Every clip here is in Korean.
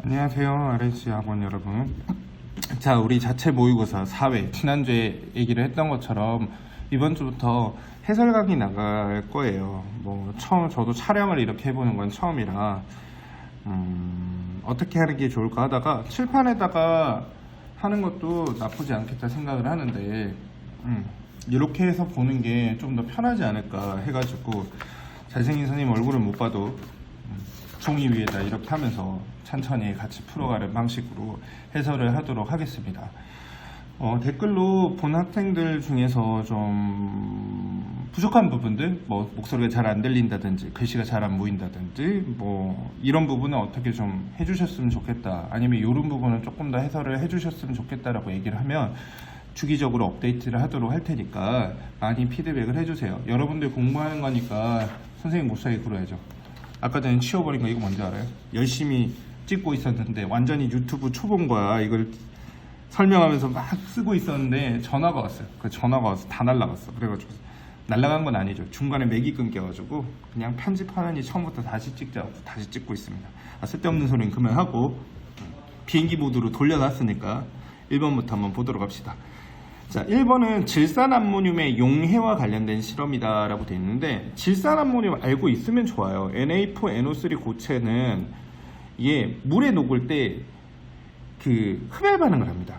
안녕하세요, RNC 학원 여러분. 자, 우리 자체 모의고사 4회 지난주에 얘기를 했던 것처럼 이번 주부터 해설 강의 나갈 거예요. 처음 저도 촬영을 이렇게 해보는 건 처음이라 어떻게 하는 게 좋을까 하다가 칠판에다가 하는 것도 나쁘지 않겠다 생각을 하는데 이렇게 해서 보는 게 좀 더 편하지 않을까 해가지고 잘생긴 선생님 얼굴을 못 봐도 종이 위에다 이렇게 하면서 천천히 같이 풀어가는 방식으로 해설을 하도록 하겠습니다. 댓글로 본 학생들 중에서 좀 부족한 부분들, 목소리가 잘 안 들린다든지 글씨가 잘 안 보인다든지 이런 부분은 어떻게 좀 해주셨으면 좋겠다, 아니면 이런 부분은 조금 더 해설을 해주셨으면 좋겠다라고 얘기를 하면 주기적으로 업데이트를 하도록 할 테니까 많이 피드백을 해주세요. 여러분들 공부하는 거니까 선생님 못 살게 굴어야죠. 아까 전에 치워버린 거 이거 뭔지 알아요? 열심히 찍고 있었는데 완전히 유튜브 초본 거야. 이걸 설명하면서 막 쓰고 있었는데 전화가 왔어요. 그 전화가 와서 다 날라갔어. 그래가지고 날라간 건 아니죠. 중간에 맥이 끊겨가지고 그냥 편집하느니 처음부터 다시 찍자고 다시 찍고 있습니다. 쓸데없는 소리는 그만하고 비행기 모드로 돌려놨으니까 1번부터 한번 보도록 합시다. 자, 1번은 질산암모늄의 용해와 관련된 실험이다 라고 되어 있는데, 질산암모늄 알고 있으면 좋아요. Na4NO3 고체는 이게 물에 녹을 때 그 흡열 반응을 합니다.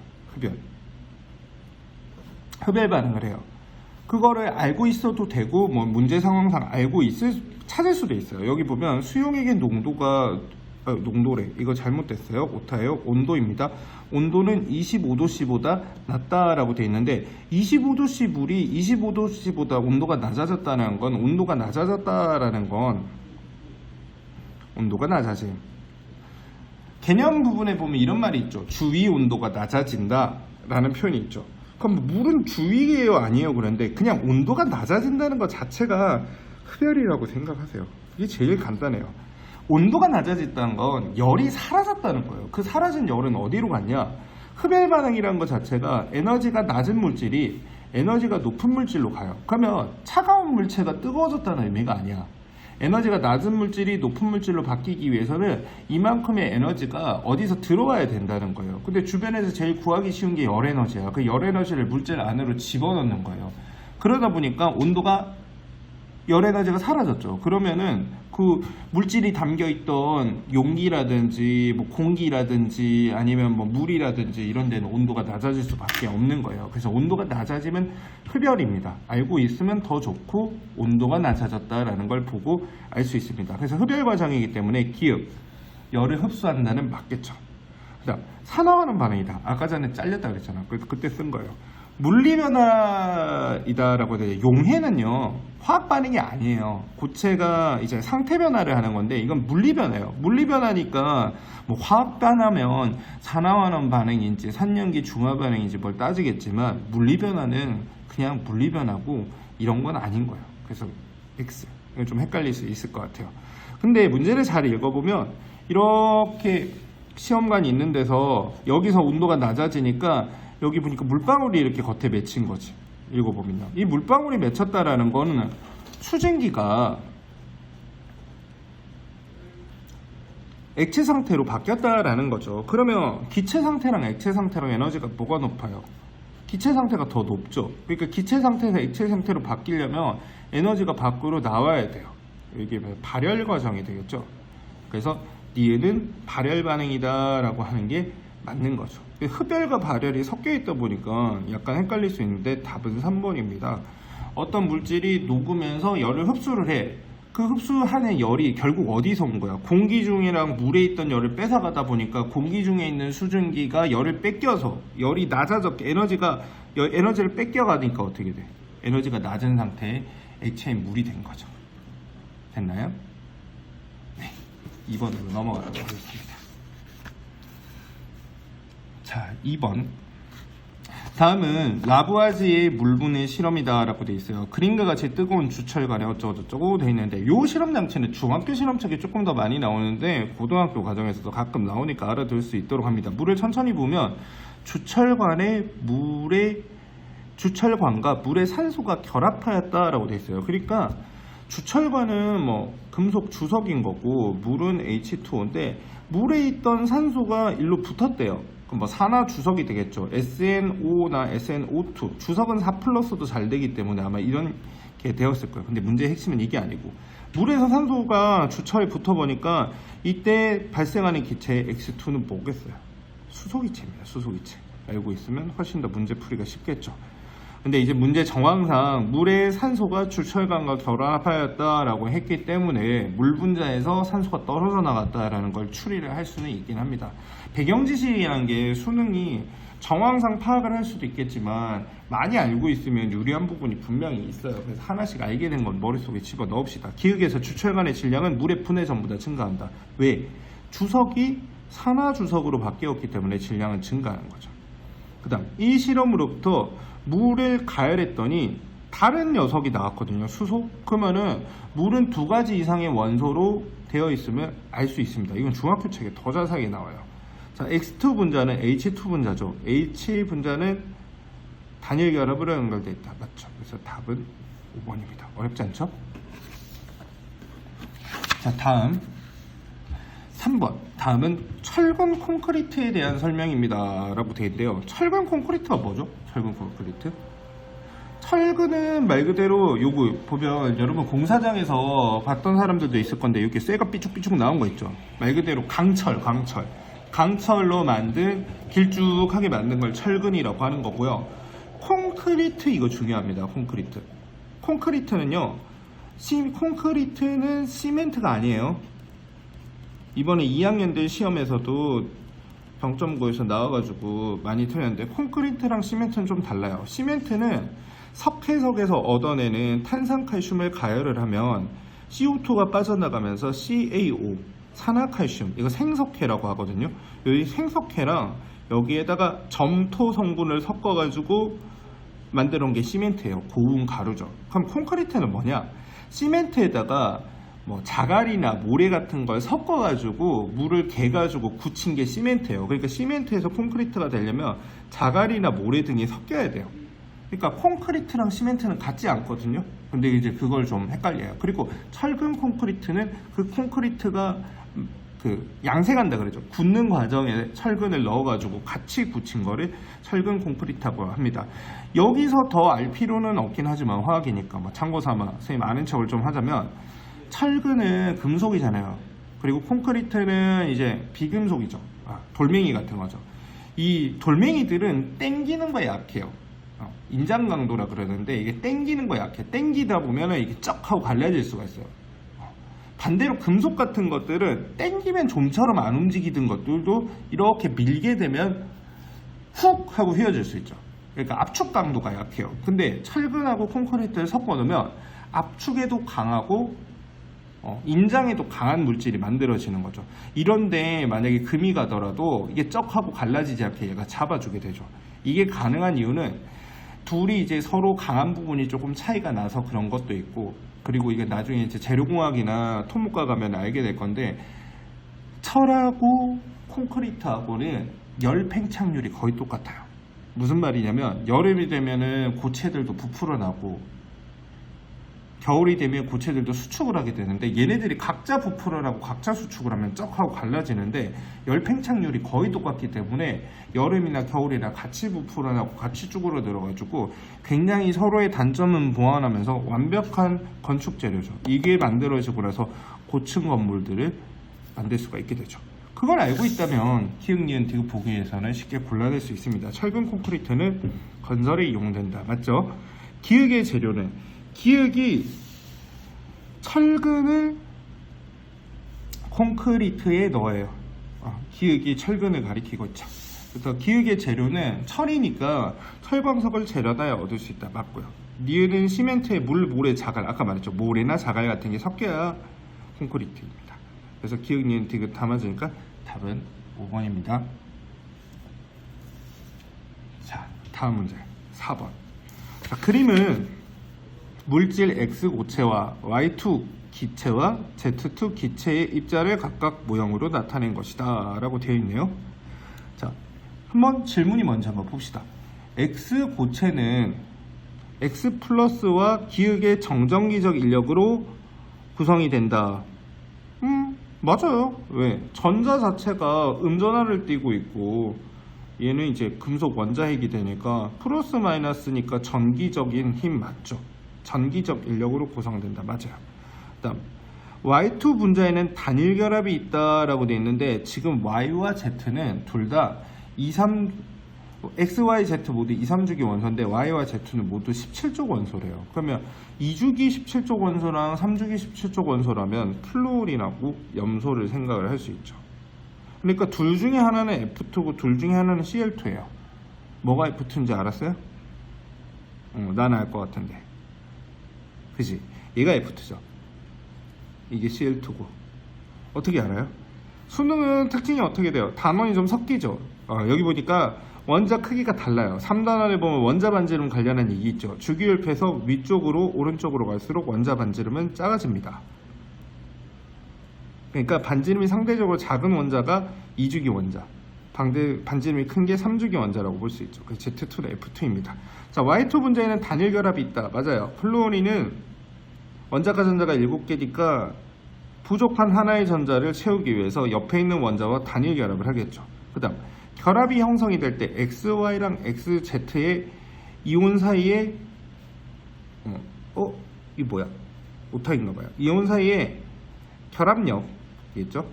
흡열 반응을 해요. 그거를 알고 있어도 되고 문제 상황상 찾을 수도 있어요. 여기 보면 수용액의 농도래. 이거 잘못됐어요. 오타예요. 온도입니다. 온도는 25도씨보다 낮다라고 되어 있는데, 25도씨 물이 25도씨보다 온도가 낮아졌다는 건 온도가 낮아짐. 개념 부분에 보면 이런 말이 있죠. 주위 온도가 낮아진다 라는 표현이 있죠. 그럼 물은 주위예요, 아니에요? 그런데 그냥 온도가 낮아진다는 것 자체가 흡열이라고 생각하세요. 이게 제일 간단해요. 온도가 낮아졌다는 건 열이 사라졌다는 거예요. 그 사라진 열은 어디로 갔냐? 흡열 반응이라는 것 자체가 에너지가 낮은 물질이 에너지가 높은 물질로 가요. 그러면 차가운 물체가 뜨거워졌다는 의미가 아니야. 에너지가 낮은 물질이 높은 물질로 바뀌기 위해서는 이만큼의 에너지가 어디서 들어와야 된다는 거예요. 근데 주변에서 제일 구하기 쉬운 게 열 에너지야. 그 열 에너지를 물질 안으로 집어넣는 거예요. 그러다 보니까 열 에너지가 사라졌죠. 그러면은 그 물질이 담겨있던 용기라든지 공기라든지 아니면 물이라든지 이런 데는 온도가 낮아질 수밖에 없는 거예요. 그래서 온도가 낮아지면 흡열입니다. 알고 있으면 더 좋고 온도가 낮아졌다라는 걸 보고 알 수 있습니다. 그래서 흡열 과정이기 때문에 기업, 열을 흡수한다는 맞겠죠. 그다음 산화하는 반응이다. 아까 전에 잘렸다 그랬잖아. 그래서 그때 쓴 거예요. 물리변화이다라고 돼요. 용해는요, 화학 반응이 아니에요. 고체가 이제 상태 변화를 하는 건데, 이건 물리변화예요. 물리변화니까 화학 변화면 산화환원 반응인지 산염기 중화 반응인지 뭘 따지겠지만, 물리변화는 그냥 물리변화고 이런 건 아닌 거예요. 그래서 X. 이건 좀 헷갈릴 수 있을 것 같아요. 근데 문제를 잘 읽어보면 이렇게 시험관이 있는 데서 여기서 온도가 낮아지니까 여기 보니까 물방울이 이렇게 겉에 맺힌 거지. 읽어보면요. 이 물방울이 맺혔다라는 거는 수증기가 액체 상태로 바뀌었다라는 거죠. 그러면 기체 상태랑 액체 상태랑 에너지가 뭐가 높아요? 기체 상태가 더 높죠. 그러니까 기체 상태에서 액체 상태로 바뀌려면 에너지가 밖으로 나와야 돼요. 이게 발열 과정이 되겠죠. 그래서 니은 발열 반응이다 라고 하는 게 맞는 거죠. 흡열과 발열이 섞여 있다 보니까 약간 헷갈릴 수 있는데 답은 3번입니다. 어떤 물질이 녹으면서 열을 흡수를 해. 그 흡수하는 열이 결국 어디서 온 거야? 공기 중이랑 물에 있던 열을 뺏어가다 보니까 공기 중에 있는 수증기가 열을 뺏겨서 열이 낮아졌게 에너지를 뺏겨가니까 어떻게 돼? 에너지가 낮은 상태에 액체의 물이 된 거죠. 됐나요? 네, 2번으로 넘어가도록 하겠습니다. 자, 2번. 다음은 라부아지의 물분해 실험이다 라고 돼 있어요. 그림과 같이 뜨거운 주철관에 어쩌고저쩌고 돼 있는데, 이 실험 장치는 중학교 실험책에 조금 더 많이 나오는데 고등학교 과정에서도 가끔 나오니까 알아들 수 있도록 합니다. 물을 천천히 보면 주철관과 물의 산소가 결합하였다 라고 돼 있어요. 그러니까 주철관은 뭐 금속 주석인 거고 물은 H2O인데 물에 있던 산소가 일로 붙었대요. 그럼 뭐 산화 주석이 되겠죠. SNO나 SNO2 주석은 4+도 잘 되기 때문에 아마 이런 게 되었을 거예요. 근데 문제의 핵심은 이게 아니고 물에서 산소가 주철에 붙어 보니까 이때 발생하는 기체 X2는 뭐겠어요? 수소기체입니다. 수소기체. 알고 있으면 훨씬 더 문제 풀이가 쉽겠죠. 근데 이제 문제 정황상 물의 산소가 주철관과 결합하였다라고 했기 때문에 물 분자에서 산소가 떨어져 나갔다라는 걸 추리를 할 수는 있긴 합니다. 배경 지식이라는 게 수능이 정황상 파악을 할 수도 있겠지만 많이 알고 있으면 유리한 부분이 분명히 있어요. 그래서 하나씩 알게 된 건 머릿속에 집어 넣읍시다. 기흙에서 주철관의 질량은 물의 분해 전보다 증가한다. 왜? 주석이 산화주석으로 바뀌었기 때문에 질량은 증가하는 거죠. 그 다음 이 실험으로부터 물을 가열했더니 다른 녀석이 나왔거든요. 수소? 그러면은 물은 2가지 이상의 원소로 되어 있으면 알 수 있습니다. 이건 중학교 책에 더 자세하게 나와요. 자, X2 분자는 H2 분자죠. H 분자는 단일 결합으로 연결되어 있다. 맞죠? 그래서 답은 5번입니다. 어렵지 않죠? 자, 다음 3번. 다음은 철근 콘크리트에 대한 설명입니다. 라고 되어 있는데요. 철근 콘크리트가 뭐죠? 철근 콘크리트? 철근은 말 그대로 요거 보면 여러분 공사장에서 봤던 사람들도 있을 건데 이렇게 쇠가 삐죽삐죽 나온 거 있죠. 말 그대로 강철로 만든 길쭉하게 만든 걸 철근이라고 하는 거고요. 콘크리트 이거 중요합니다. 콘크리트는요. 콘크리트는 시멘트가 아니에요. 이번에 2학년들 시험에서도 병점고에서 나와가지고 많이 틀렸는데 콘크리트랑 시멘트는 좀 달라요. 시멘트는 석회석에서 얻어내는 탄산칼슘을 가열을 하면 CO2가 빠져나가면서 CaO, 산화칼슘, 이거 생석회라고 하거든요. 여기 생석회랑 여기에다가 점토 성분을 섞어가지고 만들어 온 게 시멘트예요. 고운 가루죠. 그럼 콘크리트는 뭐냐? 시멘트에다가 뭐 자갈이나 모래 같은 걸 섞어가지고 물을 개가지고 굳힌 게 시멘트예요. 그러니까 시멘트에서 콘크리트가 되려면 자갈이나 모래 등이 섞여야 돼요. 그러니까 콘크리트랑 시멘트는 같지 않거든요. 근데 이제 그걸 좀 헷갈려요. 그리고 철근 콘크리트는 그 콘크리트가 그 양생한다 그러죠. 굳는 과정에 철근을 넣어가지고 같이 굳힌 거를 철근 콘크리트라고 합니다. 여기서 더 알 필요는 없긴 하지만 화학이니까 뭐 참고삼아 선생님 아는 척을 좀 하자면 철근은 금속이잖아요. 그리고 콘크리트는 이제 비금속이죠. 돌멩이 같은 거죠. 이 돌멩이들은 땡기는 거에 약해요. 인장 강도라 그러는데 이게 땡기는 거에 약해. 땡기다 보면은 이게 쩍 하고 갈라질 수가 있어요. 반대로 금속 같은 것들은 땡기면 좀처럼 안 움직이던 것들도 이렇게 밀게 되면 훅 하고 휘어질 수 있죠. 그러니까 압축 강도가 약해요. 근데 철근하고 콘크리트를 섞어 놓으면 압축에도 강하고 인장에도 강한 물질이 만들어지는 거죠. 이런데 만약에 금이 가더라도 이게 쩍 하고 갈라지지 않게 얘가 잡아주게 되죠. 이게 가능한 이유는 둘이 이제 서로 강한 부분이 조금 차이가 나서 그런 것도 있고, 그리고 이게 나중에 이제 재료공학이나 토목과 가면 알게 될 건데, 철하고 콘크리트하고는 열 팽창률이 거의 똑같아요. 무슨 말이냐면 여름이 되면은 고체들도 부풀어 나고 겨울이 되면 고체들도 수축을 하게 되는데, 얘네들이 각자 부풀어 나고 각자 수축을 하면 쩍하고 갈라지는데 열 팽창률이 거의 똑같기 때문에 여름이나 겨울이나 같이 부풀어 나고 같이 쭈그러들어 가지고 굉장히 서로의 단점은 보완하면서 완벽한 건축 재료죠. 이게 만들어지고 나서 고층 건물들을 만들 수가 있게 되죠. 그걸 알고 있다면 기역, 니은, 디귿 보기에서는 쉽게 골라낼 수 있습니다. 철근 콘크리트는 건설에 이용된다. 맞죠? 기역의 재료는, 기역이 철근을 콘크리트에 넣어요. 기역이 철근을 가리키고 있죠. 그래서 기역의 재료는 철이니까 철광석을 재려다 얻을 수 있다. 맞고요. 니은은 시멘트에 물, 모래, 자갈, 아까 말했죠. 모래나 자갈 같은 게 섞여야 콘크리트입니다. 그래서 기역, 니은, 디귿 다 맞으니까 답은 5번입니다. 자, 다음 문제 4번. 자, 그림은 물질 X 고체와 Y2 기체와 Z2 기체의 입자를 각각 모형으로 나타낸 것이다 라고 되어 있네요. 자, 한번 질문이 먼저 한번 봅시다. X 고체는 X 플러스와 기역의 정전기적 인력으로 구성이 된다. 맞아요. 왜? 전자 자체가 음전하를 띠고 있고 얘는 이제 금속 원자핵이 되니까 플러스 마이너스니까 전기적인 힘 맞죠? 전기적 인력으로 구성된다. 맞아요. 그다음 Y2 분자에는 단일 결합이 있다라고 되어 있는데 지금 Y와 Z는 둘 다 2, 3 X, Y, Z 모두 2, 3주기 원소인데 Y와 Z는 모두 17족 원소래요. 그러면 2주기 17족 원소랑 3주기 17족 원소라면 플루오린하고 염소를 생각을 할 수 있죠. 그러니까 둘 중에 하나는 F2고 둘 중에 하나는 Cl2예요. 뭐가 F2인지 알았어요? 난 알 것 같은데. 그지? 얘가 F2죠. 이게 Cl2고. 어떻게 알아요? 수능은 특징이 어떻게 돼요? 단원이 좀 섞이죠. 여기 보니까 원자 크기가 달라요. 3단원에 보면 원자 반지름 관련한 얘기 있죠. 주기율표에서 위쪽으로 오른쪽으로 갈수록 원자 반지름은 작아집니다. 그러니까 반지름이 상대적으로 작은 원자가 2주기 원자, 반지름이 큰 게 3주기 원자라고 볼 수 있죠. 그래서 Z2는 F2입니다. 자, Y2 분자에는 단일 결합이 있다. 맞아요. 플루오린은 원자가 전자가 7개니까 부족한 하나의 전자를 채우기 위해서 옆에 있는 원자와 단일 결합을 하겠죠. 그 다음 결합이 형성이 될 때 XY랑 XZ의 이온 사이에 이게 뭐야? 오타인가봐요. 이온 사이에 결합력이겠죠?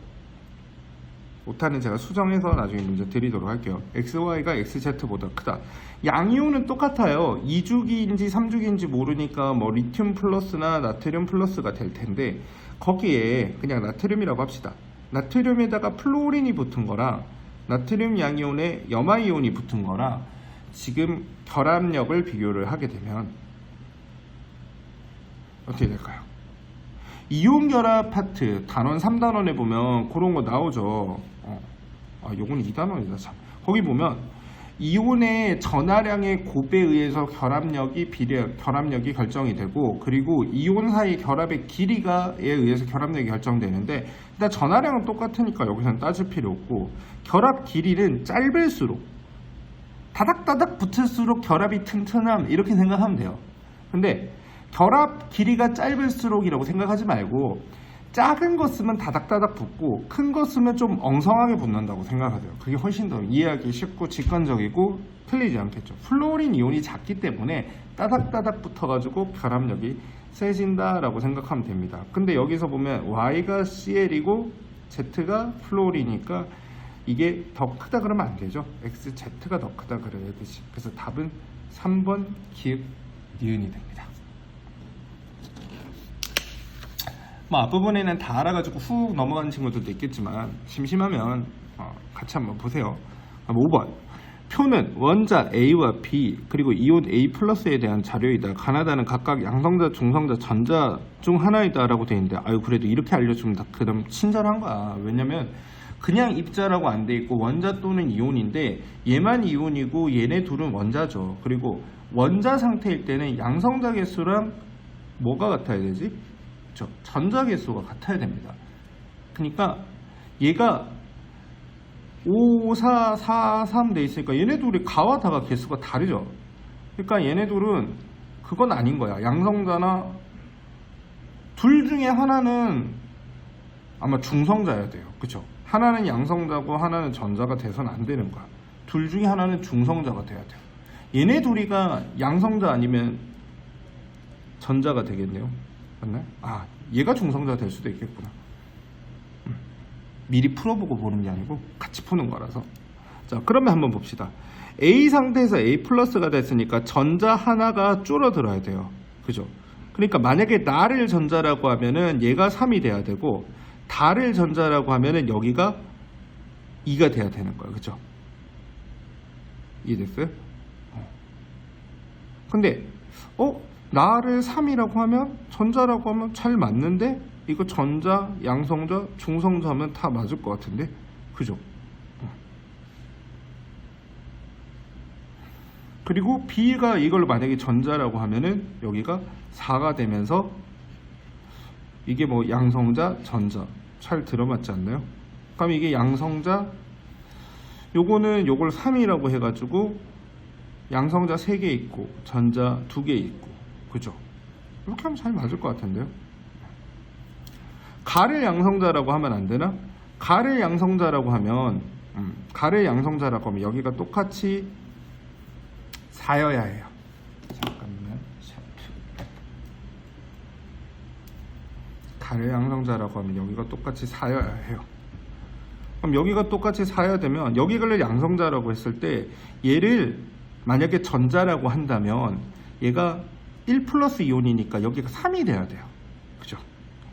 오타는 제가 수정해서 나중에 문제 드리도록 할게요. XY가 XZ보다 크다. 양이온은 똑같아요. 2주기인지 3주기인지 모르니까 뭐 리튬 플러스나 나트륨 플러스가 될 텐데 거기에 그냥 나트륨이라고 합시다. 나트륨에다가 플루오린이 붙은 거랑 나트륨 양이온에 염화이온이 붙은 거랑 지금 결합력을 비교를 하게 되면 어떻게 될까요? 이온 결합 파트 단원 3단원에 보면 그런 거 나오죠. 요건 2단원이다 참. 거기 보면 이온의 전하량의 곱에 의해서 결합력이 결합력이 되고 그리고 이온 사이 결합의 길이가에 의해서 결합력이 결정되는데 일단 전하량은 똑같으니까 여기서는 따질 필요 없고 결합 길이는 짧을수록 다닥다닥 붙을수록 결합이 튼튼함 이렇게 생각하면 돼요. 근데 결합 길이가 짧을수록이라고 생각하지 말고 작은 거 쓰면 다닥다닥 붙고 큰 거 쓰면 좀 엉성하게 붙는다고 생각하세요. 그게 훨씬 더 이해하기 쉽고 직관적이고 틀리지 않겠죠. 플루오린 이온이 작기 때문에 따닥따닥 붙어가지고 결합력이 세진다라고 생각하면 됩니다. 근데 여기서 보면 Y가 Cl이고 Z가 플루오린이니까 이게 더 크다 그러면 안 되죠. XZ가 더 크다 그래야 되지. 그래서 답은 3번 기역 니은이 됩니다. 뭐 앞부분에는 다 알아가지고 훅 넘어가는 친구들도 있겠지만 심심하면 같이 한번 보세요. 5번 표는 원자 A와 B 그리고 이온 A 플러스에 대한 자료이다. 가나다는 각각 양성자, 중성자, 전자 중 하나이다 라고 되어 있는데 아유 그래도 이렇게 알려주면 다 그럼 친절한 거야. 왜냐면 그냥 입자라고 안 돼 있고 원자 또는 이온인데 얘만 이온이고 얘네 둘은 원자죠. 그리고 원자 상태일 때는 양성자 개수랑 뭐가 같아야 되지? 전자 개수가 같아야 됩니다. 그러니까 얘가 5, 4, 4, 3 돼 있으니까 얘네 둘이 가와 다가 개수가 다르죠. 그러니까 얘네 둘은 그건 아닌 거야. 양성자나 둘 중에 하나는 아마 중성자여야 돼요. 그쵸? 하나는 양성자고 하나는 전자가 돼서는 안 되는 거야. 둘 중에 하나는 중성자가 돼야 돼요. 얘네 둘이가 양성자 아니면 전자가 되겠네요. 맞나요? 얘가 중성자가 될 수도 있겠구나. 미리 풀어보고 보는 게 아니고 같이 푸는 거라서. 자, 그러면 한번 봅시다. A 상태에서 A 플러스가 됐으니까 전자 하나가 줄어들어야 돼요. 그죠? 그러니까 만약에 나를 전자라고 하면은 얘가 3이 돼야 되고 다를 전자라고 하면은 여기가 2가 돼야 되는 거예요. 그죠? 이해됐어요? 근데 나를 3이라고 하면 전자라고 하면 잘 맞는데 이거 전자, 양성자, 중성자 하면 다 맞을 것 같은데 그죠? 그리고 B가 이걸 만약에 전자라고 하면은 여기가 4가 되면서 이게 뭐 양성자, 전자 잘 들어맞지 않나요? 그럼 이게 양성자 요거는 요걸 3이라고 해가지고 양성자 3개 있고 전자 2개 있고 그죠? 이렇게 하면 잘 맞을 것 같은데요. 가를 양성자라고 하면 안 되나? 가를 양성자라고 하면 여기가 똑같이 4여야 해요. 잠깐만. 가를 양성자라고 하면 여기가 똑같이 4여야 해요. 그럼 여기가 똑같이 4야 되면 여기를 양성자라고 했을 때 얘를 만약에 전자라고 한다면 얘가 1 플러스 이온이니까 여기가 3이 돼야 돼요. 그죠?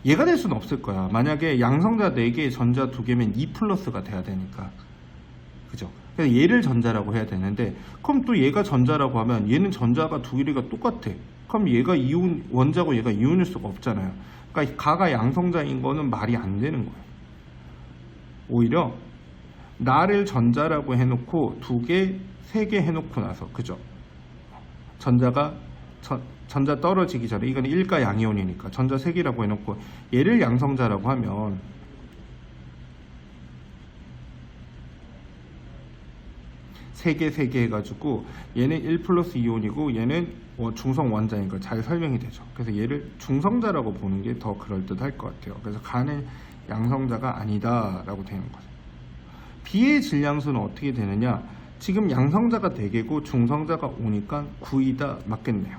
얘가 될 수는 없을 거야. 만약에 양성자 4개, 전자 2개면 2 플러스가 돼야 되니까. 그죠? 그래서 얘를 전자라고 해야 되는데, 그럼 또 얘가 전자라고 하면 얘는 전자가 2개가 똑같아. 그럼 얘가 이온, 원자고 얘가 이온일 수가 없잖아요. 그러니까 가가 양성자인 거는 말이 안 되는 거예요. 오히려 나를 전자라고 해놓고 2개, 3개 해놓고 나서, 그죠? 전자 떨어지기 전에, 이건 1가 양이온이니까 전자 3개라고 해놓고 얘를 양성자라고 하면 세 개 해가지고 얘는 1 플러스 이온이고 얘는 중성 원자니까 잘 설명이 되죠. 그래서 얘를 중성자라고 보는 게 더 그럴듯할 것 같아요. 그래서 가는 양성자가 아니다 라고 되는 거죠. B의 질량수는 어떻게 되느냐, 지금 양성자가 4개고 중성자가 5니까 9이다 맞겠네요.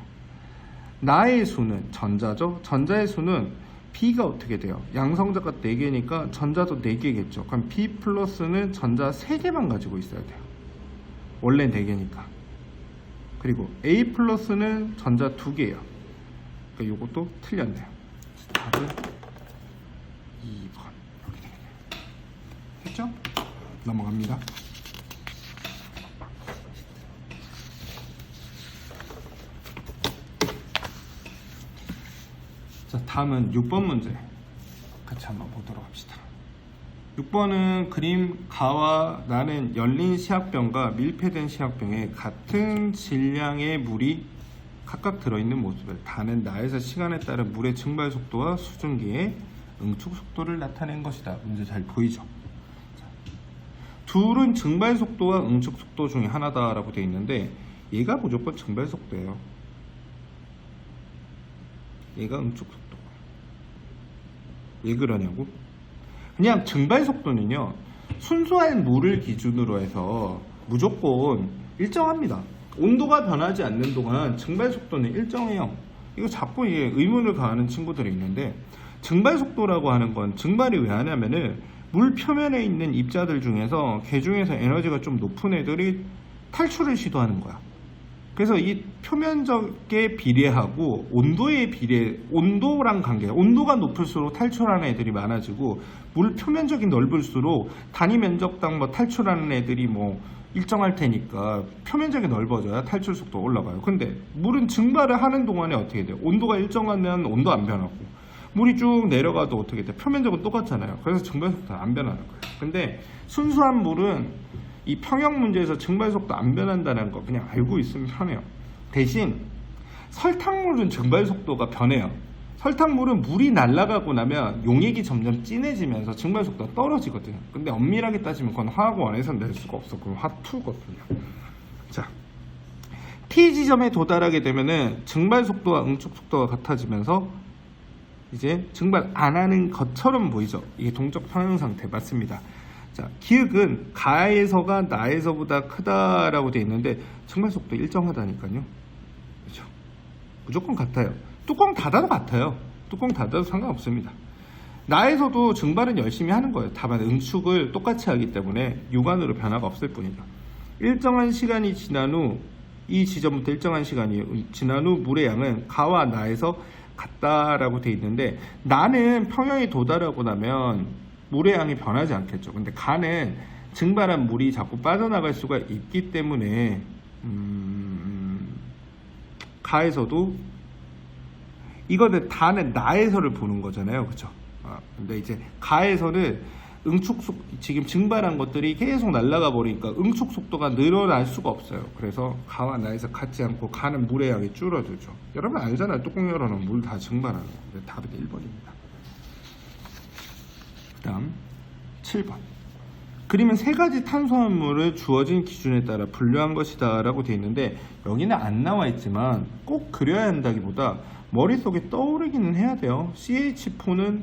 나의 수는 전자죠. 전자의 수는 B가 어떻게 돼요? 양성자가 4개니까 전자도 4개겠죠. 그럼 B 플러스는 전자 3개만 가지고 있어야 돼요. 원래 4개니까. 그리고 A 플러스는 전자 2개예요. 그러니까 이것도 틀렸네요. 답은 2번 이렇게 되겠네요. 됐죠? 넘어갑니다. 자, 다음은 6번 문제 같이 한번 보도록 합시다. 6번은 그림 가와 나는 열린 시약병과 밀폐된 시약병에 같은 질량의 물이 각각 들어있는 모습을, 다는 나에서 시간에 따른 물의 증발 속도와 수증기의 응축 속도를 나타낸 것이다. 문제 잘 보이죠? 자, 둘은 증발 속도와 응축 속도 중에 하나다라고 되어 있는데 얘가 무조건 증발 속도예요. 얘가 응축 속도. 왜 그러냐고? 그냥 증발 속도는요, 순수한 물을 기준으로 해서 무조건 일정합니다. 온도가 변하지 않는 동안 증발 속도는 일정해요. 이거 자꾸 의문을 가하는 친구들이 있는데, 증발 속도라고 하는 건 증발이 왜 하냐면은 물 표면에 있는 입자들 중에서 걔 중에서 에너지가 좀 높은 애들이 탈출을 시도하는 거야. 그래서 이 표면적에 비례하고 온도랑 관계, 온도가 높을수록 탈출하는 애들이 많아지고 물 표면적이 넓을수록 단위 면적당 탈출하는 애들이 일정할 테니까 표면적이 넓어져야 탈출 속도가 올라가요. 근데 물은 증발을 하는 동안에 어떻게 돼요? 온도가 일정하면 온도 안 변하고, 물이 쭉 내려가도 어떻게 돼요? 표면적은 똑같잖아요. 그래서 증발 속도는 안 변하는 거예요. 근데 순수한 물은 이 평형 문제에서 증발 속도 안 변한다는 거 그냥 알고 있으면 편해요. 대신 설탕물은 증발 속도가 변해요. 설탕물은 물이 날아가고 나면 용액이 점점 진해지면서 증발 속도가 떨어지거든요. 근데 엄밀하게 따지면 그건 화학원에서는 낼 수가 없어. 그건 화투거든요. 자, T 지점에 도달하게 되면은 증발 속도와 응축 속도가 같아지면서 이제 증발 안 하는 것처럼 보이죠. 이게 동적 평형 상태 맞습니다. 자, 기역은 가에서가 나에서보다 크다라고 되어 있는데 증발 속도 일정하다니까요. 그렇죠? 무조건 같아요. 뚜껑 닫아도 같아요. 뚜껑 닫아도 상관없습니다. 나에서도 증발은 열심히 하는 거예요. 다만 응축을 똑같이 하기 때문에 육안으로 변화가 없을 뿐이죠. 일정한 시간이 지난 후, 이 지점부터 일정한 시간이 지난 후 물의 양은 가와 나에서 같다라고 되어 있는데, 나는 평형에 도달하고 나면 물의 양이 변하지 않겠죠. 근데 가는 증발한 물이 자꾸 빠져나갈 수가 있기 때문에 가에서도, 이거는 다는 나에서를 보는 거잖아요. 그쵸? 근데 이제 가에서는 지금 증발한 것들이 계속 날아가 버리니까 응축 속도가 늘어날 수가 없어요. 그래서 가와 나에서 같지 않고 가는 물의 양이 줄어들죠. 여러분 알잖아요. 뚜껑 열어놓으면 물 다 증발하는 거. 답은 1번입니다. 그 다음 7번. 그림은 3가지 탄수화물을 주어진 기준에 따라 분류한 것이다 라고 되어 있는데, 여기는 안 나와 있지만 꼭 그려야 한다기보다 머릿속에 떠오르기는 해야 돼요. CH4는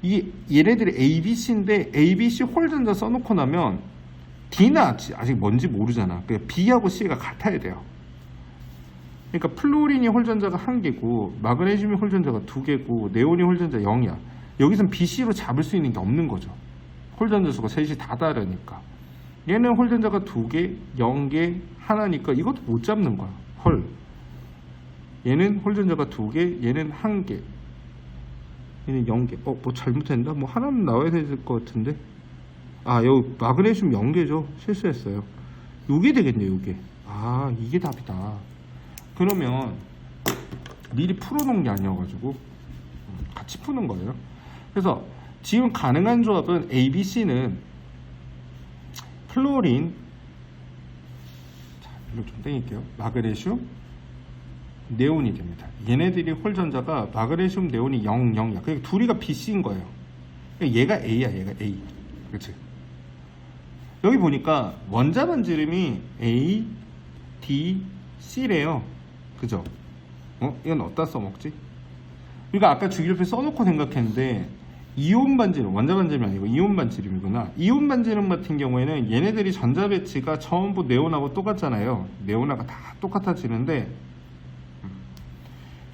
이게 얘네들이 ABC인데 ABC 홀전자 써놓고 나면 D는 아직 뭔지 모르잖아. 그러니까 B하고 C가 같아야 돼요. 그러니까 플루오린이 홀전자가 1개고 마그네슘이 홀전자가 2개고 네온이 홀전자 0이야. 여기선 BC로 잡을 수 있는 게 없는 거죠. 홀전자 수가 셋이 다 다르니까. 얘는 홀전자가 2개, 0개, 하나니까 이것도 못 잡는 거야. 헐. 얘는 홀전자가 2개, 얘는 1개, 얘는 0개. 뭐 잘못했나? 뭐 하나는 나와야 될 것 같은데. 여기 마그네슘 0개죠. 실수했어요. 요게 되겠네, 요게. 이게 답이다. 그러면 미리 풀어놓은 게 아니어가지고 같이 푸는 거예요. 그래서 지금 가능한 조합은 ABC는 플로린, 자, 이거 좀 땡길게요. 마그네슘, 네온이 됩니다. 얘네들이 홀전자가 마그네슘, 네온이 0, 0이야. 그러니까 둘이가 BC인 거예요. 그러니까 얘가 A야, 얘가 A. 그렇지? 여기 보니까 원자 반지름이 A, D, C래요. 그죠? 이건 어디다 써먹지? 그러니까 아까 주기율표 써놓고 생각했는데 이온 반지름, 원자 반지름이 아니고 이온 반지름이구나. 이온 반지름 같은 경우에는 얘네들이 전자 배치가 전부 네온하고 똑같잖아요. 네온하고 다 똑같아지는데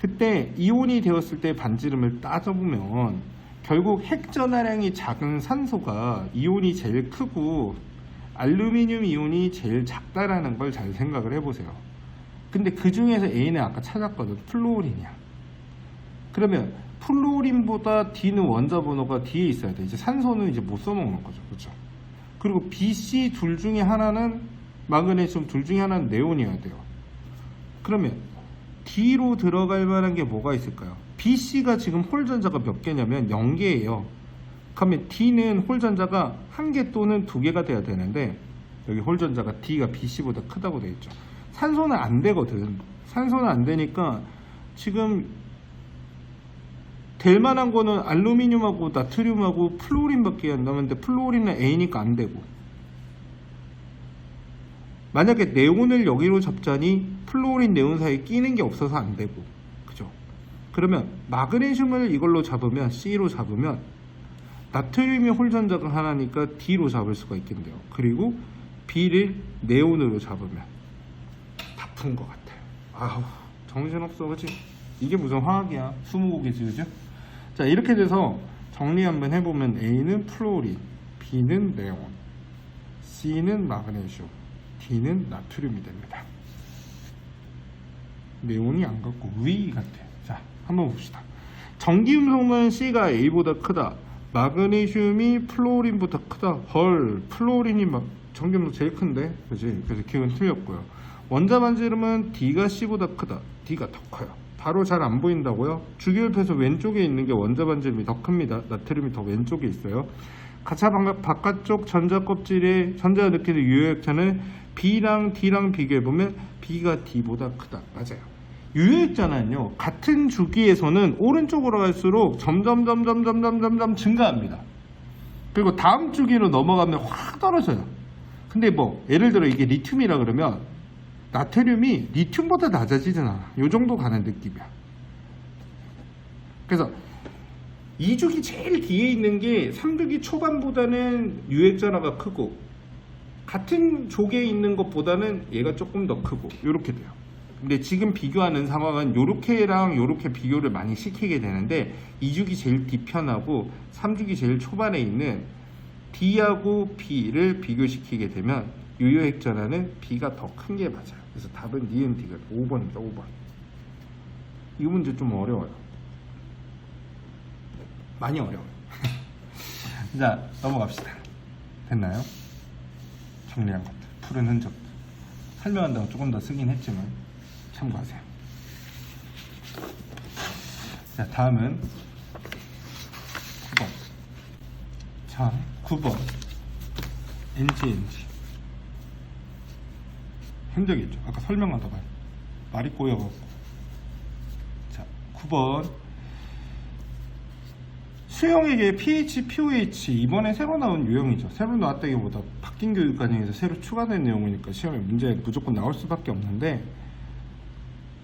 그때 이온이 되었을 때 반지름을 따져보면 결국 핵 전하량이 작은 산소가 이온이 제일 크고 알루미늄 이온이 제일 작다라는 걸 잘 생각을 해보세요. 근데 그 중에서 A는 아까 찾았거든. 플루오린이야. 그러면 플루오린보다 D는 원자 번호가 D에 있어야 돼. 이제 산소는 이제 못 써먹는 거죠. 그렇죠? 그리고 B, C 둘 중에 하나는 마그네슘, 둘 중에 하나는 네온이어야 돼요. 그러면 D로 들어갈 만한 게 뭐가 있을까요? B, C가 지금 홀전자가 몇 개냐면 0개예요. 그러면 D는 홀전자가 1개 또는 2개가 돼야 되는데 여기 홀전자가 D가 B, C보다 크다고 되어 있죠. 산소는 안 되거든. 산소는 안 되니까 지금 될 만한 거는 알루미늄하고 나트륨하고 플루오린밖에 안 남았는데 플루오린은 A니까 안 되고, 만약에 네온을 여기로 잡자니 플루오린 네온 사이에 끼는 게 없어서 안 되고, 그죠? 그러면 마그네슘을 이걸로 잡으면 C로 잡으면 나트륨이 홀전자가 하나니까 D로 잡을 수가 있겠네요. 그리고 B를 네온으로 잡으면 다 푼 것 같아요. 정신없어, 그치? 이게 무슨 화학이야? 20곡이지, 그죠? 자, 이렇게 돼서 정리 한번 해보면 A는 플루오린, B는 네온, C는 마그네슘, D는 나트륨이 됩니다. 네온이 안 같고 위 같아요. 자, 한번 봅시다. 전기음 성분은 C가 A보다 크다. 마그네슘이 플루오린보다 크다. 헐, 플루오린이 전기음성 제일 큰데, 그지? 그래서 기억은 틀렸고요. 원자 반지름은 D가 C보다 크다. D가 더 커요. 바로 잘 안 보인다고요? 주기율표에서 왼쪽에 있는 게 원자 반지름이 더 큽니다. 나트륨이 더 왼쪽에 있어요. 가차 바깥쪽 전자 껍질에 전자가 느끼는 유효액차는 B랑 D랑 비교해보면 B가 D보다 크다. 맞아요. 유효액차는요, 같은 주기에서는 오른쪽으로 갈수록 점점 증가합니다. 그리고 다음 주기로 넘어가면 확 떨어져요. 근데 예를 들어 이게 리튬이라 그러면 나트륨이 리튬보다 낮아지진 않아. 요 정도 가는 느낌이야. 그래서 2주기 제일 뒤에 있는 게 3주기 초반보다는 유액전하가 크고, 같은 족에 있는 것보다는 얘가 조금 더 크고, 요렇게 돼요. 근데 지금 비교하는 상황은 요렇게랑 요렇게 비교를 많이 시키게 되는데 2주기 제일 뒤편하고 3주기 제일 초반에 있는 D하고 B를 비교시키게 되면 유효액전하는 B가 더 큰 게 맞아요. 그래서 답은 니은 D가 5번입니다. 5번. 이 문제 좀 어려워요. 많이 어려워요. 자, 넘어갑시다. 됐나요? 정리한 것들, 푸른 흔적들 설명한다고 조금 더 쓰긴 했지만 참고하세요. 자, 다음은 9번. 자, 9번 NG 흔적이죠. 아까 설명하다가 말이 꼬여갖고. 자, 9번 수형에게 pH, pOH 이번에 새로 나온 유형이죠. 새로 나왔다기보다 바뀐 교육과정에서 새로 추가된 내용이니까 시험에 문제 무조건 나올 수밖에 없는데,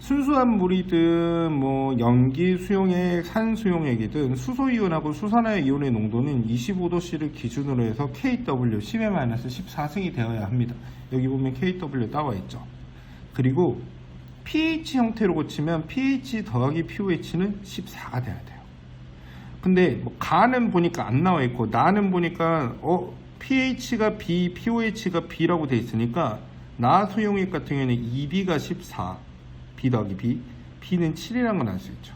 순수한 물이든 뭐 염기 수용액, 산 수용액이든 수소 이온하고 수산화 이온의 농도는 25도씨를 기준으로 해서 KW 10-14승이 되어야 합니다. 여기 보면 KW 나와 있죠. 그리고 pH 형태로 고치면 pH 더하기 pOH는 14가 돼야 돼요. 근데 뭐 가는 보니까 안 나와 있고 나는 보니까 pH가 B, pOH가 B라고 돼 있으니까 나 수용액 같은 경우에는 2B가 14, B 더하기 B, B는 7이라는 건 알 수 있죠.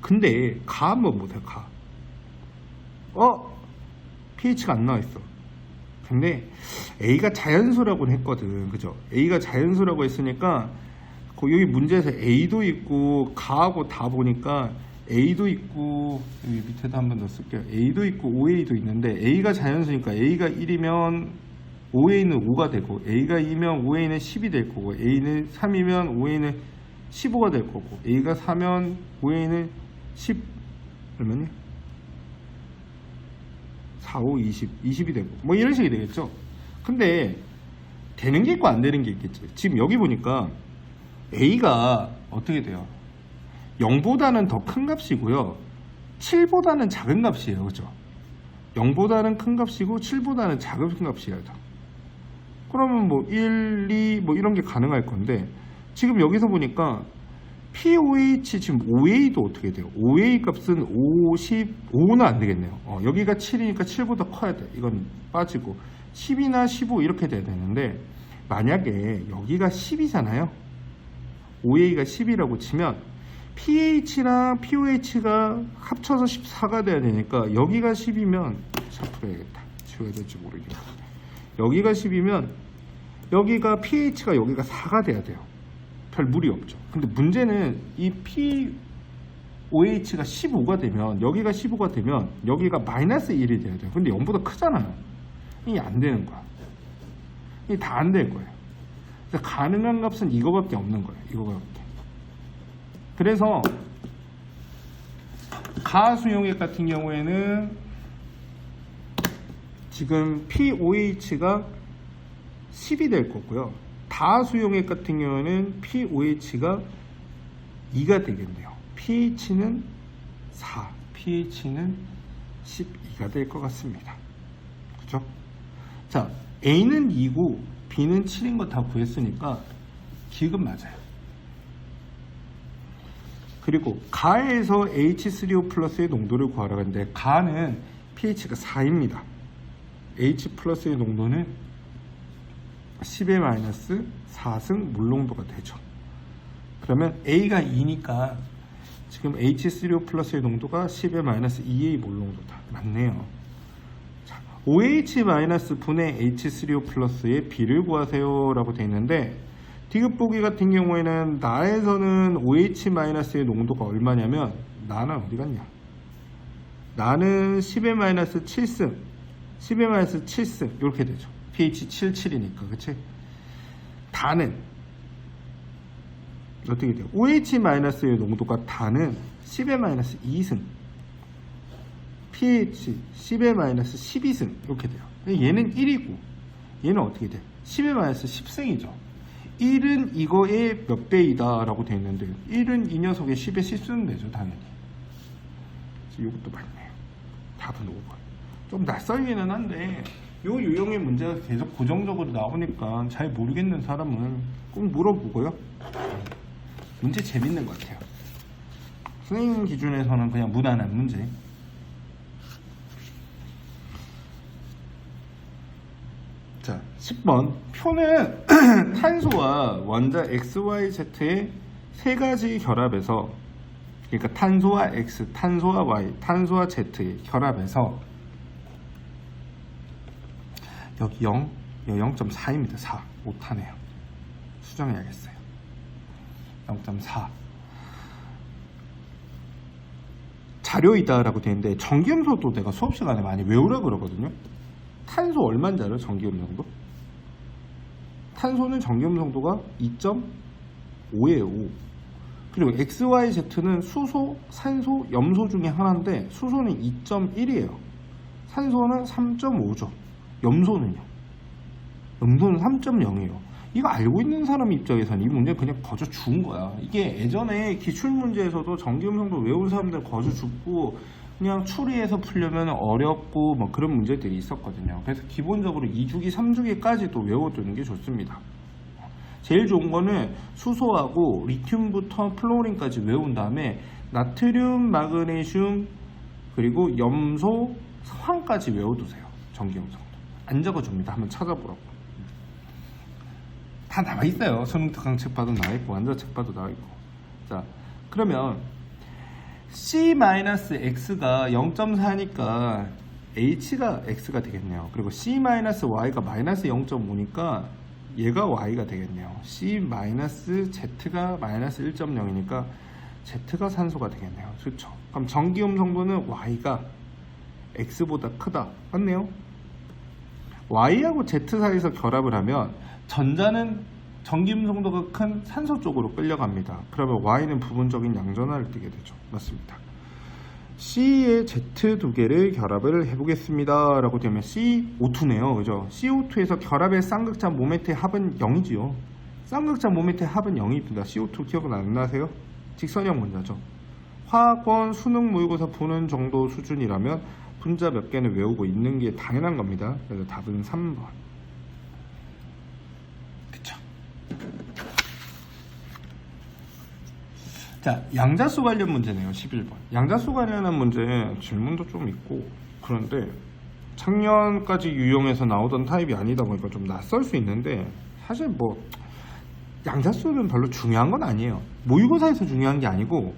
근데 가 한번 보세요. 가 pH가 안 나와 있어. 근데 A가 자연수라고 했거든, 그죠? A가 자연수라고 했으니까 여기 문제에서 A도 있고 가하고 다 보니까 A도 있고 여기 밑에도 한번 더 쓸게요. A도 있고 OA도 있는데 A가 자연수니까 A가 1이면 OA는 5가 되고 A가 2면 OA는 10이 될 거고 A는 3이면 OA는 15가 될 거고 A가 4면 OA는 10 얼마냐? 4, 5, 20이 되고 뭐 이런 식이 되겠죠. 근데 되는 게 있고 안 되는 게 있겠죠. 지금 여기 보니까 A가 어떻게 돼요? 0보다는 더 큰 값이고요 7보다는 작은 값이에요, 그죠? 0보다는 큰 값이고 7보다는 작은 값이에요. 그러면 뭐 1, 2 뭐 이런 게 가능할 건데 지금 여기서 보니까 pOH 지금 OA도 어떻게 돼요? OA 값은 55는 안 되겠네요. 여기가 7이니까 7보다 커야 돼. 이건 빠지고 10이나 15 이렇게 돼야 되는데 만약에 여기가 10이잖아요. OA가 10이라고 치면 pH랑 pOH가 합쳐서 14가 돼야 되니까 여기가 10이면 샤프로 해야겠다. 지워야 될지 모르겠네. 여기가 10이면 여기가 pH가 여기가 4가 돼야 돼요. 별 무리 없죠. 근데 문제는 이 pOH가 15가 되면 여기가 15가 되면 여기가 마이너스 1이 돼야 돼요. 근데 0보다 크잖아요. 이게 안 되는 거야. 이게 다 안 될 거예요. 그래서 가능한 값은 이거밖에 없는 거예요. 이거밖에. 그래서 가수용액 같은 경우에는 지금 pOH가 10이 될 거고요. 다수용액 같은 경우에는 pOH가 2가 되겠네요. pH는 4, pH는 12가 될 것 같습니다. 그죠? 자, A는 2고 B는 7인 거 다 구했으니까 기억은 맞아요. 그리고 가에서 H3O 플러스의 농도를 구하라고 하는데 가는 pH가 4입니다. H 플러스의 농도는 10-4승 물농도가 되죠. 그러면 A가 2니까 지금 H3O 플러스의 농도가 10-2A 물농도다. 맞네요. 자, OH 분의 H3O 플러스의 B를 구하세요 라고 되어 있는데 디귿 보기 같은 경우에는 나에서는 OH-의 농도가 얼마냐면 나는 어디 갔냐? 나는 10-7승 10-7승 이렇게 되죠. pH 77이니까 그치? 다는 어떻게 돼요? OH-의 농도가 다는 10-2승 pH 10-12승 이렇게 돼요. 얘는 1이고 얘는 어떻게 돼? 10-10승이죠. 1은 이거의 몇 배이다 라고 되어 있는데 1은 이 녀석의 10에 10 쓰면 되죠, 당연히. 이것도 맞네요. 답은 5번. 좀 낯설기는 한데 이 유형의 문제가 계속 고정적으로 나오니까 잘 모르겠는 사람은 꼭 물어보고요. 문제 재밌는 것 같아요. 선생님 기준에서는 그냥 무난한 문제. 자, 10번. 표는 탄소와 원자 XYZ의 세 가지 결합에서, 그러니까 탄소와 X, 탄소와 Y, 탄소와 Z의 결합에서 여기 0, 여기 0.4입니다. 4. 못하네요. 수정해야겠어요. 0.4. 자료이다 라고 되어 있는데 전기염소도 내가 수업 시간에 많이 외우라 그러거든요. 탄소 얼마인지 알아요? 전기염성도? 탄소는 전기염성도가 2.5예요. 5. 그리고 XYZ는 수소, 산소, 염소 중에 하나인데 수소는 2.1이에요. 산소는 3.5죠. 염소는요? 염소는 3.0이에요. 이거 알고 있는 사람 입장에서는 이 문제는 그냥 거저 죽은 거야. 이게 예전에 기출문제에서도 전기음성도 외운 사람들 거저 죽고 그냥 추리해서 풀려면 어렵고 뭐 그런 문제들이 있었거든요. 그래서 기본적으로 2주기, 3주기까지도 외워두는 게 좋습니다. 제일 좋은 거는 수소하고 리튬부터 플로린까지 외운 다음에 나트륨, 마그네슘, 그리고 염소, 황까지 외워두세요. 전기음성도. 안 적어줍니다. 한번 찾아보라고. 다 나와 있어요. 수능 특강 책 봐도 나와 있고 완자 책 봐도 나와 있고. 자, 그러면 C-X가 0.4니까 H가 X가 되겠네요. 그리고 C-Y가 마이너스 0.5니까 얘가 Y가 되겠네요. C-Z가 마이너스 1.0이니까 Z가 산소가 되겠네요. 그렇죠? 그럼 전기음성도는 Y가 X보다 크다. 맞네요? Y하고 Z 사이에서 결합을 하면 전자는 전기음성도가 큰 산소 쪽으로 끌려갑니다. 그러면 Y는 부분적인 양전하를 띠게 되죠. 맞습니다. C의 Z 두 개를 결합을 해보겠습니다. 라고 되면 CO2네요. 그죠? CO2에서 결합의 쌍극자 모멘트의 합은 0이지요. 쌍극자 모멘트의 합은 0입니다. CO2 기억은 안 나세요? 직선형 분자죠. 화학원 수능 모의고사 보는 정도 수준이라면 분자 몇 개는 외우고 있는 게 당연한 겁니다. 그래서 답은 3번. 그쵸? 자, 양자수 관련 문제네요. 11번. 양자수 관련한 문제 질문도 좀 있고 그런데 작년까지 유형에서 나오던 타입이 아니다 보니까 좀 낯설 수 있는데 사실 뭐 양자수는 별로 중요한 건 아니에요. 모의고사에서 중요한 게 아니고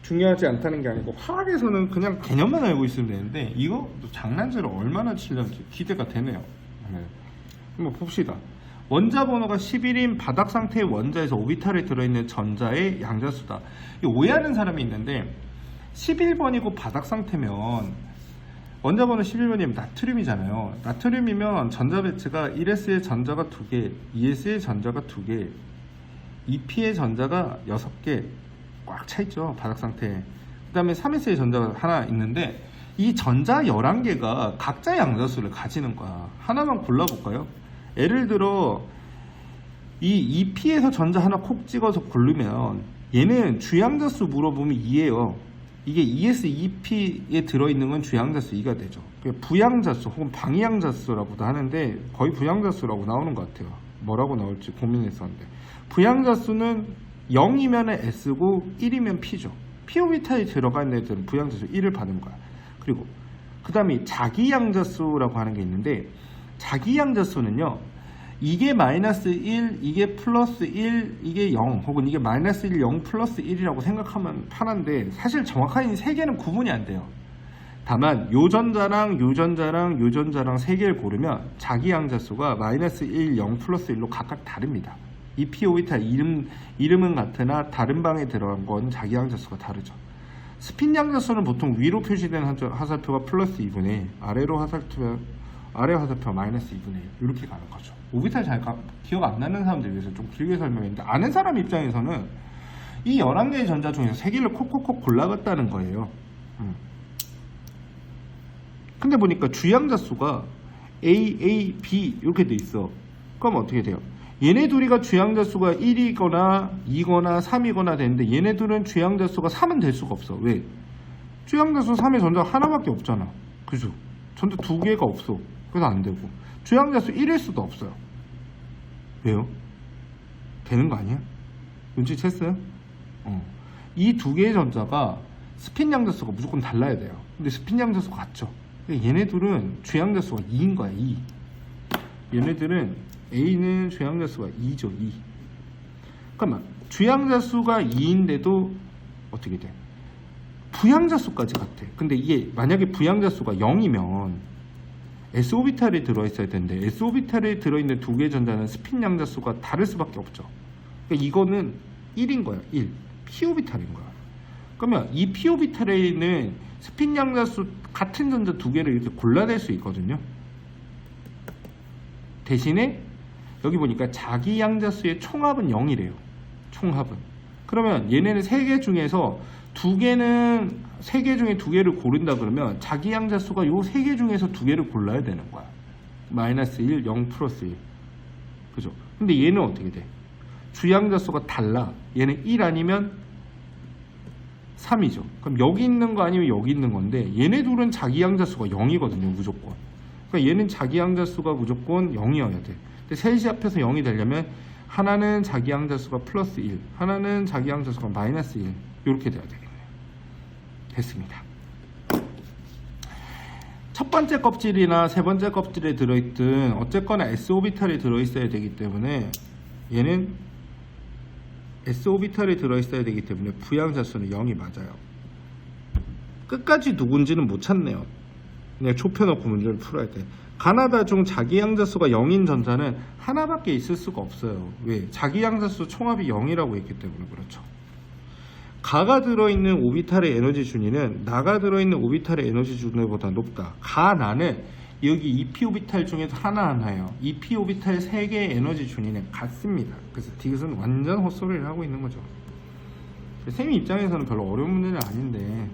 중요하지 않다는 게 아니고 화학에서는 그냥 개념만 알고 있으면 되는데 이거 장난질을 얼마나 치려는지 기대가 되네요. 네. 한번 봅시다. 원자 번호가 11인 바닥 상태의 원자에서 오비탈에 들어있는 전자의 양자수다. 오해하는 사람이 있는데 11번이고 바닥 상태면 원자 번호 11번이면 나트륨이잖아요. 나트륨이면 전자 배치가 1s의 전자가 2개, 2s의 전자가 2개, 2p의 전자가 6개 꽉 차있죠. 바닥 상태에. 그 다음에 3s의 전자가 하나 있는데 이 전자 11개가 각자 양자수를 가지는 거야. 하나만 골라볼까요? 예를 들어 이 2p에서 전자 하나 콕 찍어서 고르면 얘는 주양자수 물어보면 2예요. 이게 2s, 2p에 들어있는 건 주양자수 2가 되죠. 부양자수 혹은 방위양자수라고도 하는데 거의 부양자수라고 나오는 것 같아요. 뭐라고 나올지 고민했었는데 부양자수는 0이면 S고 1이면 P죠. P-오비탈이 들어가 있는 애들은 부양자수 1을 받는 거야. 그리고 그 다음에 자기양자수라고 하는 게 있는데 자기양자수는요 이게 마이너스 1, 이게 플러스 1, 이게 0 혹은 이게 마이너스 1, 0 플러스 1이라고 생각하면 편한데 사실 정확하게 이 세 개는 구분이 안 돼요. 다만 요 전자랑 요 전자랑 요 전자랑 세 개를 고르면 자기양자수가 마이너스 1, 0 플러스 1로 각각 다릅니다. 이 p-오비탈 이름은 같으나 다른 방에 들어간 건 자기양자수가 다르죠. 스핀 양자수는 보통 위로 표시된 화살표가 플러스 2분의 1, 아래 화살표가 마이너스 2분의 1 이렇게 가는 거죠. 오비탈 잘 기억 안 나는 사람들 위해서 좀 길게 설명했는데 아는 사람 입장에서는 이 11개의 전자 중에서 3개를 콕콕콕 골라갔다는 거예요. 근데 보니까 주양자수가 A, A, B 이렇게 돼 있어. 그럼 어떻게 돼요? 얘네 둘이가 주양자수가 1이거나 2거나 3이거나 되는데 얘네 둘은 주양자수가 3은 될 수가 없어. 왜? 주양자수 3의 전자가 하나밖에 없잖아. 그죠? 전자 2개가 없어. 그래서 안 되고 주양자수 1일 수도 없어요. 왜요? 되는 거 아니야? 눈치챘어요? 이 두 개의 전자가 스핀 양자수가 무조건 달라야 돼요. 근데 스핀 양자수가 같죠. 얘네들은 주양자수가 2인 거야. 2. 얘네들은 A는 주양자수가 2죠. 2. 잠깐만. 주양자수가 2인데도 어떻게 돼? 부양자수까지 같아. 근데 이게 만약에 부양자수가 0이면 s오비탈이 들어있어야 되는데 s오비탈에 들어있는 두 개의 전자는 스핀 양자수가 다를 수밖에 없죠. 그러니까 이거는 1인 거야. 1. p오비탈인 거야. 그러면 이 p오비탈에 있는 스핀 양자수 같은 전자 두 개를 이렇게 골라낼 수 있거든요. 대신에 여기 보니까 자기 양자수의 총합은 0이래요. 총합은. 그러면 얘네는 3개 중에서 2개는 3개 중에 2개를 고른다 그러면 자기 양자수가 요 3개 중에서 2개를 골라야 되는 거야. 마이너스 1, 0 플러스 1. 그죠? 근데 얘는 어떻게 돼? 주양자수가 달라. 얘는 1 아니면 3이죠. 그럼 여기 있는 거 아니면 여기 있는 건데 얘네 둘은 자기 양자수가 0이거든요. 무조건. 그러니까 얘는 자기 양자수가 무조건 0이어야 돼. 근데 셋이 합해서 0이 되려면 하나는 자기 양자수가 플러스 1, 하나는 자기 양자수가 마이너스 1 이렇게 돼야 되겠네요. 됐습니다. 첫 번째 껍질이나 세 번째 껍질에 들어있든 어쨌거나 S오비탈이 들어있어야 되기 때문에 얘는 S오비탈이 들어있어야 되기 때문에 부양자수는 0이 맞아요. 끝까지 누군지는 못 찾네요. 그냥 좁혀놓고 문제를 풀어야 돼. 가나다 중 자기 양자수가 0인 전자는 하나밖에 있을 수가 없어요. 왜? 자기 양자수 총합이 0이라고 했기 때문에 그렇죠. 가가 들어있는 오비탈의 에너지 준위는 나가 들어있는 오비탈의 에너지 준위보다 높다. 가, 나는 여기 2p 오비탈 중에서 하나하나예요. 2p 오비탈 3개의 에너지 준위는 같습니다. 그래서 디귿은 완전 헛소리를 하고 있는 거죠. 쌤이 입장에서는 별로 어려운 문제는 아닌데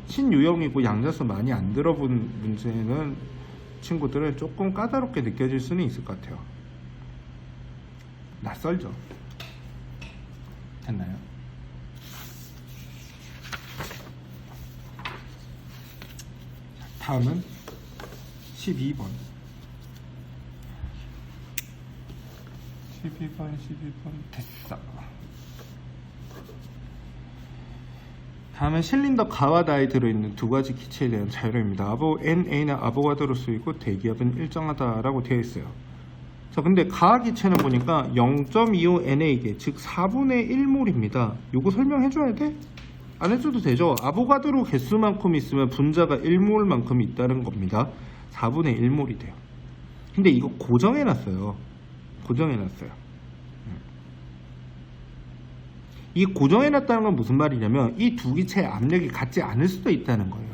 신유형이고 양자수 많이 안 들어본 문제는 친구들은 조금 까다롭게 느껴질 수는 있을 것 같아요. 낯설죠? 됐나요? 다음은 12번 12번 됐어. 다음은 실린더 가와 나에 들어있는 두 가지 기체에 대한 자료입니다. NA는 아보가드로수이고 대기압은 일정하다라고 되어 있어요. 자, 근데 가 기체는 보니까 0.25 NA계, 즉 4분의 1몰입니다. 요거 설명해줘야 돼? 안 해줘도 되죠. 아보가드로 개수만큼 있으면 분자가 1몰만큼 있다는 겁니다. 4분의 1몰이 돼요. 근데 이거 고정해놨어요. 이 고정해놨다는 건 무슨 말이냐면 이 두 기체의 압력이 같지 않을 수도 있다는 거예요.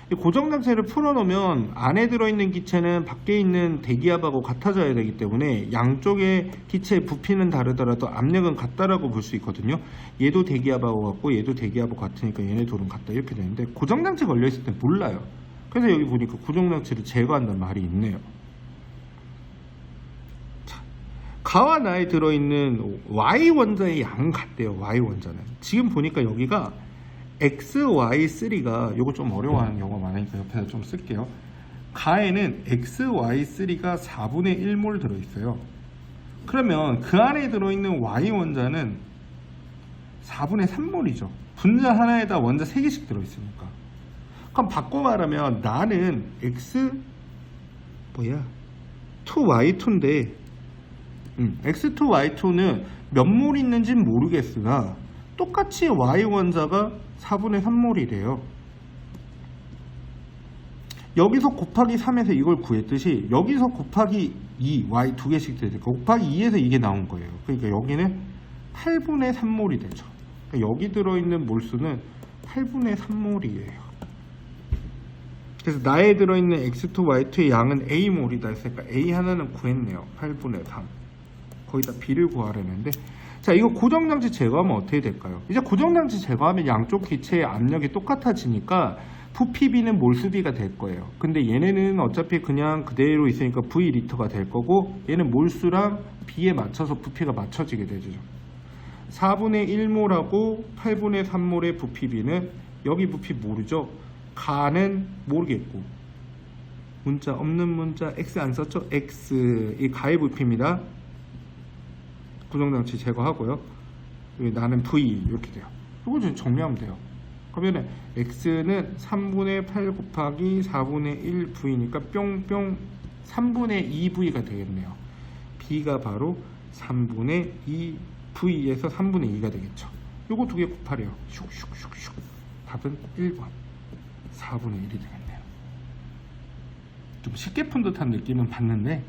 이 고정장치를 풀어놓으면 안에 들어있는 기체는 밖에 있는 대기압하고 같아져야 되기 때문에 양쪽의 기체의 부피는 다르더라도 압력은 같다라고 볼 수 있거든요. 얘도 대기압하고 같고 얘도 대기압하고 같으니까 얘네 둘은 같다 이렇게 되는데 고정장치 걸려있을 때 몰라요. 그래서 여기 보니까 고정장치를 제거한다는 말이 있네요. 자, 가와 나에 들어있는 Y 원자의 양은 같대요. Y 원자는 지금 보니까 여기가 XY3가 요거 좀 어려워하는 경우가 많으니까 옆에서 좀 쓸게요. 가에는 XY3가 4분의 1몰 들어있어요. 그러면 그 안에 들어있는 Y 원자는 4분의 3몰이죠. 분자 하나에다 원자 3개씩 들어있으니까. 그럼 바꿔 말하면 나는 X2Y2인데 X2Y2는 몇 몰 있는지는 모르겠으나 똑같이 Y 원자가 4분의 3몰이래요. 여기서 곱하기 3에서 이걸 구했듯이 여기서 곱하기 2, Y 두 개씩 되니까 곱하기 2에서 이게 나온 거예요. 그러니까 여기는 8분의 3몰이 되죠. 그러니까 여기 들어있는 몰수는 8분의 3몰이에요. 그래서 나에 들어있는 X2, Y2의 양은 A몰이다 했으니까 A 하나는 구했네요. 8분의 3. 거기다 B를 구하려는데 자, 이거 고정장치 제거하면 어떻게 될까요? 이제 고정장치 제거하면 양쪽 기체의 압력이 똑같아지니까 부피비는 몰수비가 될 거예요. 근데 얘네는 어차피 그냥 그대로 있으니까 V리터가 될 거고 얘는 몰수랑 B에 맞춰서 부피가 맞춰지게 되죠. 4분의 1몰하고 8분의 3몰의 부피비는 여기 부피 모르죠? 가는 모르겠고 문자 없는 문자 X 안 썼죠? X 이 가의 부피입니다. 고정장치 제거하고요. 나는 V 이렇게 돼요. 이거 좀 정리하면 돼요. 그러면 X는 3분의 8 곱하기 4분의 1 V니까 뿅뿅 3분의 2 V가 되겠네요. B가 바로 3분의 2 V에서 3분의 2가 되겠죠. 요거 두 개 곱하래요. 슉슉슉슉. 답은 1번 4분의 1이 되겠네요. 좀 쉽게 푼 듯한 느낌은 받는데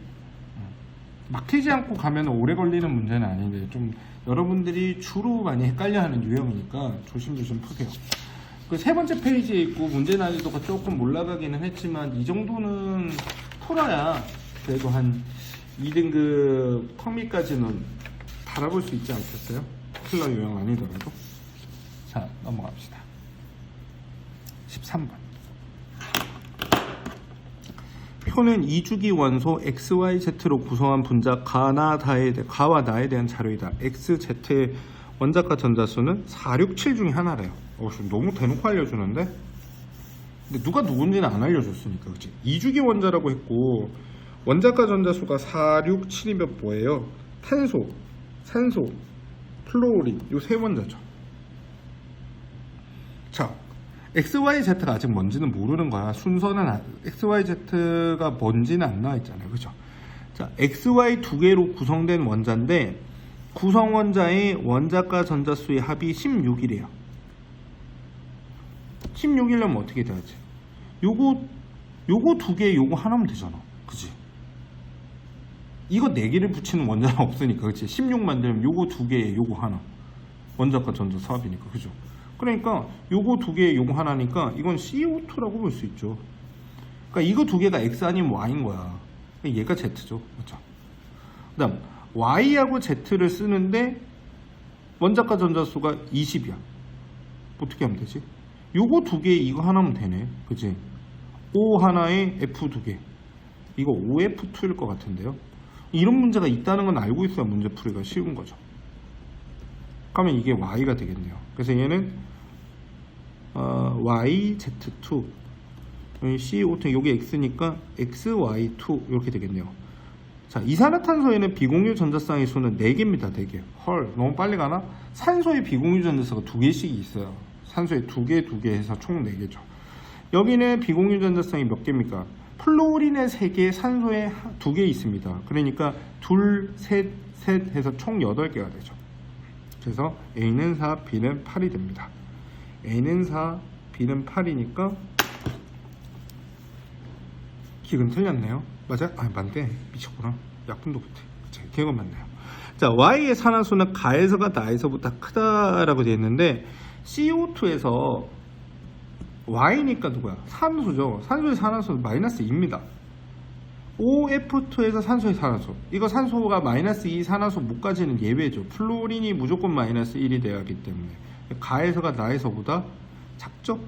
막히지 않고 가면 오래 걸리는 문제는 아닌데 좀 여러분들이 주로 많이 헷갈려하는 유형이니까 조심조심 푸세요. 그 세 번째 페이지에 있고 문제 난이도가 조금 올라가기는 했지만 이 정도는 풀어야 그래도 한 2등급 턱밑까지는 달아볼 수 있지 않겠어요? 킬러 유형 아니더라도. 자, 넘어갑시다. 13번 표는 2주기 원소 XYZ로 구성한 분자 가와 나에 대한 자료이다. XZ의 원자과 전자수는 467 중에 하나래요. 너무 대놓고 알려주는데? 근데 누가 누군지는 안 알려줬으니까, 그치? 2주기 원자라고 했고, 원자과 전자수가 467이면 뭐예요? 탄소, 산소, 플로린, 요 세 원자죠. 자, XYZ가 아직 뭔지는 모르는 거야. 순서는 XYZ가 뭔지는 안 나와 있잖아요. 그죠? 자, XY 두 개로 구성된 원자인데, 구성 원자의 원자과 전자수의 합이 16이래요. 16이려면 어떻게 돼야지? 요거 두 개, 요거 하나면 되잖아. 그치? 이거 4개를 붙이는 원자는 없으니까, 그치? 16 만들면 요거 두 개, 요거 하나. 원자과 전자수 합이니까, 그죠? 그러니까 요거 두 개, 요거 하나니까 이건 CO2라고 볼 수 있죠. 그러니까 이거 두 개가 X 아니면 Y인 거야. 얘가 Z죠. 그렇죠? 그 다음 Y하고 Z를 쓰는데 원자과 전자수가 20이야. 어떻게 하면 되지? 요거 두 개, 이거 하나면 되네. 그치? O 하나에 F 두 개. 이거 OF2일 것 같은데요. 이런 문제가 있다는 건 알고 있어야 문제 풀이가 쉬운 거죠. 그러면 이게 Y가 되겠네요. 그래서 얘는 YZ2 CO2 여기 X니까 XY2 이렇게 되겠네요. 자, 이산화탄소에는 비공유 전자쌍의 수는 4개입니다. 4개. 헐, 너무 빨리 가나? 산소에 비공유 전자쌍가 2개씩이 있어요. 산소에 2개 해서 총 4개죠. 여기는 비공유 전자쌍이 몇 개입니까? 플로린에 3개, 산소에 2개 있습니다. 그러니까 둘, 셋 해서 총 8개가 되죠. 그래서 A는 4, B는 8이 됩니다. A는 4, B는 8이니까 기근 틀렸네요. 맞아? 맞네. 미쳤구나. 약분도 못해. 그치? 기억은 맞네요. 자, Y의 산화수는 가에서가 나에서보다 크다라고 되어 있는데 CO2에서 Y니까 누구야? 산소죠. 산소의 산화수는 마이너스 2입니다. OF2에서 산소의 산화수. 이거 산소가 마이너스 2 산화수 못 가지는 예외죠. 플로린이 무조건 마이너스 1이 돼야 하기 때문에. 가에서가 나에서보다 작죠?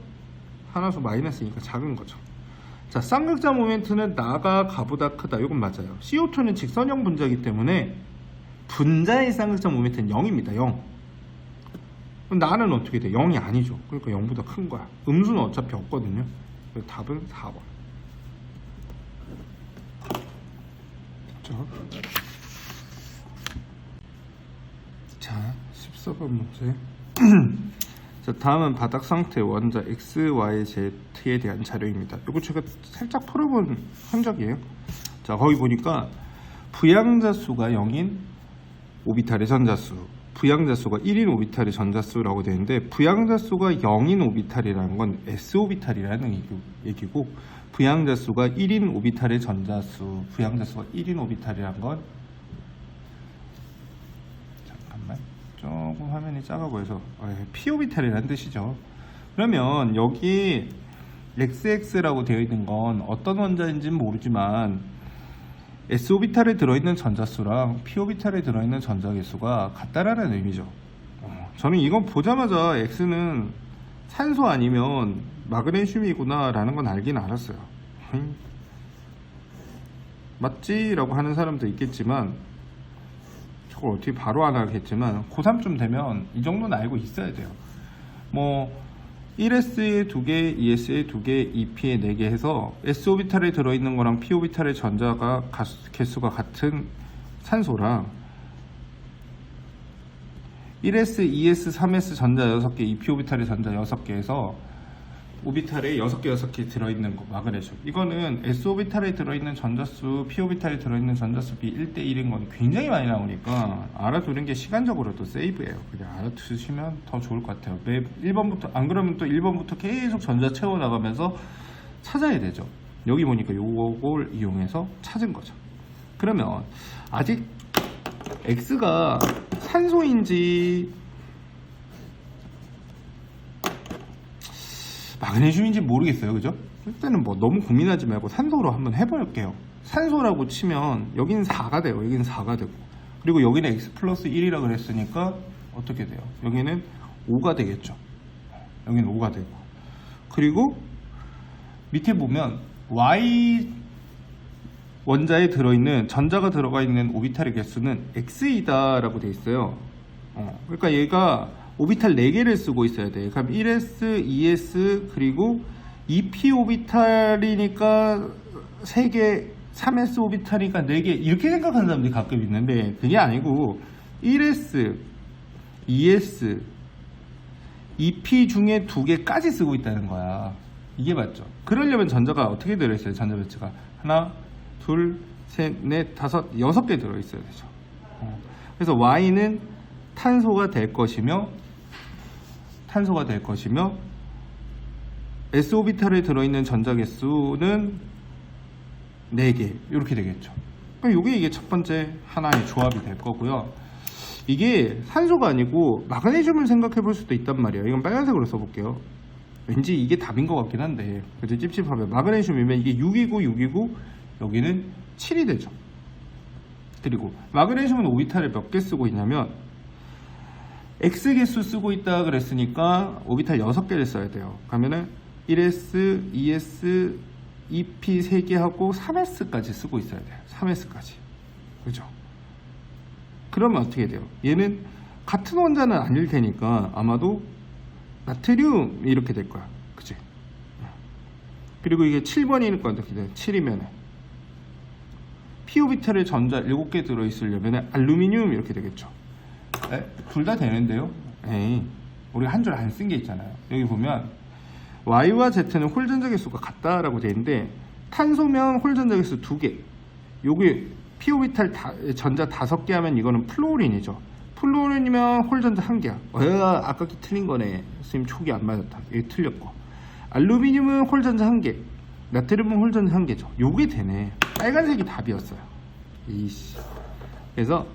산화수 마이너스니까 작은 거죠. 자, 쌍극자 모멘트는 나가 가보다 크다. 이건 맞아요. CO2는 직선형 분자이기 때문에 분자의 쌍극자 모멘트는 0입니다. 0. 그럼 나는 어떻게 돼? 0이 아니죠. 그러니까 0보다 큰 거야. 음수는 어차피 없거든요. 그래서 답은 4번. 자, 14번 문제. 자, 다음은 바닥 상태 원자 XYZ에 대한 자료입니다. 이거 제가 살짝 풀어본 흔적이에요. 자, 거기 보니까 부양자수가 0인 오비탈의 전자수, 부양자수가 1인 오비탈의 전자수라고 되는데, 부양자수가 0인 오비탈이라는 건 S오비탈이라는 얘기고, 부양자수가 1인 오비탈의 전자수, 부양자수가 1인 오비탈이라는 건, 잠깐만, 조금 화면이 작아 보여서 P오비탈이라는 뜻이죠. 그러면 여기 XX라고 되어 있는 건 어떤 원자인지는 모르지만 S오비탈에 들어있는 전자수랑 P오비탈에 들어있는 전자개수가 같다라는 의미죠. 저는 이건 보자마자 X는 산소 아니면 마그네슘이구나 라는 건 알긴 알았어요. 맞지? 라고 하는 사람도 있겠지만 저걸 어떻게 바로 안 하겠지만 고3쯤 되면 이 정도는 알고 있어야 돼요. 뭐 1S에 2개, 2S에 2개, 2P에 4개 해서 S오비탈에 들어있는 거랑 P오비탈의 전자가 개수가 같은 산소랑 1S, 2S, 3S 전자 6개, 2P오비탈의 전자 6개에서 오비탈에 6개 들어있는 거, 마그네슘. 이거는 S오비탈에 들어있는 전자수, P오비탈에 들어있는 전자수 비 1대1인 건 굉장히 많이 나오니까 알아두는 게 시간적으로도 세이브예요. 그냥 알아두시면 더 좋을 것 같아요. 매 1번부터, 안 그러면 또 1번부터 계속 전자 채워나가면서 찾아야 되죠. 여기 보니까 요걸 이용해서 찾은 거죠. 그러면 아직 X가 산소인지 마그네슘인지 모르겠어요. 그죠? 일단은 뭐 너무 고민하지 말고 산소로 한번 해볼게요. 산소라고 치면 여기는 4가 돼요. 여기는 4가 되고, 그리고 여기는 X 플러스 1이라고 그랬으니까 어떻게 돼요? 여기는 5가 되겠죠. 여기는 5가 되고, 그리고 밑에 보면 Y 원자에 들어있는 전자가 들어가 있는 오비탈의 개수는 x이다 라고 돼 있어요. 그러니까 얘가 오비탈 4개를 쓰고 있어야 돼. 그럼 1s, 2s 그리고 2p 오비탈이니까 3개, 3s 오비탈이니까 4개 이렇게 생각하는 사람들이 가끔 있는데 그게 아니고 1s, 2s, 2p 중에 2개까지 쓰고 있다는 거야. 이게 맞죠? 그러려면 전자가 어떻게 들어있어요? 전자 배치가 하나, 둘, 셋, 넷, 다섯, 6개 들어있어야 되죠. 그래서 Y는 탄소가 될 것이며 S 오비탈에 들어있는 전자 개수는 4개 이렇게 되겠죠. 그러니까 이게 첫 번째 하나의 조합이 될 거고요. 이게 산소가 아니고 마그네슘을 생각해 볼 수도 있단 말이에요. 이건 빨간색으로 써볼게요. 왠지 이게 답인 것 같긴 한데 그죠? 찝찝하면 마그네슘이면 이게 6이고 여기는 7이 되죠. 그리고 마그네슘은 오비탈을 몇 개 쓰고 있냐면 X 개수 쓰고 있다 그랬으니까 오비탈 6개를 써야 돼요. 그러면은 1s, 2s, 2p 3개 하고 3s까지 쓰고 있어야 돼요. 3s까지. 그죠? 그러면 어떻게 돼요? 얘는 같은 원자는 아닐 테니까 아마도 나트륨 이렇게 될 거야. 그치? 그리고 이게 7번이니까 어떻게 돼요? 7이면은 p 오비탈에 전자 7개 들어있으려면 알루미늄 이렇게 되겠죠. 둘 다 되는데요. 에이, 우리가 한 줄 안 쓴 게 있잖아요. 여기 보면 Y와 Z는 홀 전자 개수가 같다라고 되어 있는데 탄소면 홀 전자 개수 2개. 여기 p 오비탈 전자 5개 하면 이거는 플루오린이죠. 플루오린이면 홀 전자 1개야. 아까 틀린 거네. 선생님 촉이 안 맞았다. 여기 틀렸고. 알루미늄은 홀 전자 1개. 나트륨은 홀 전자 1개죠. 요게 되네. 빨간색이 답이었어요. 이씨. 그래서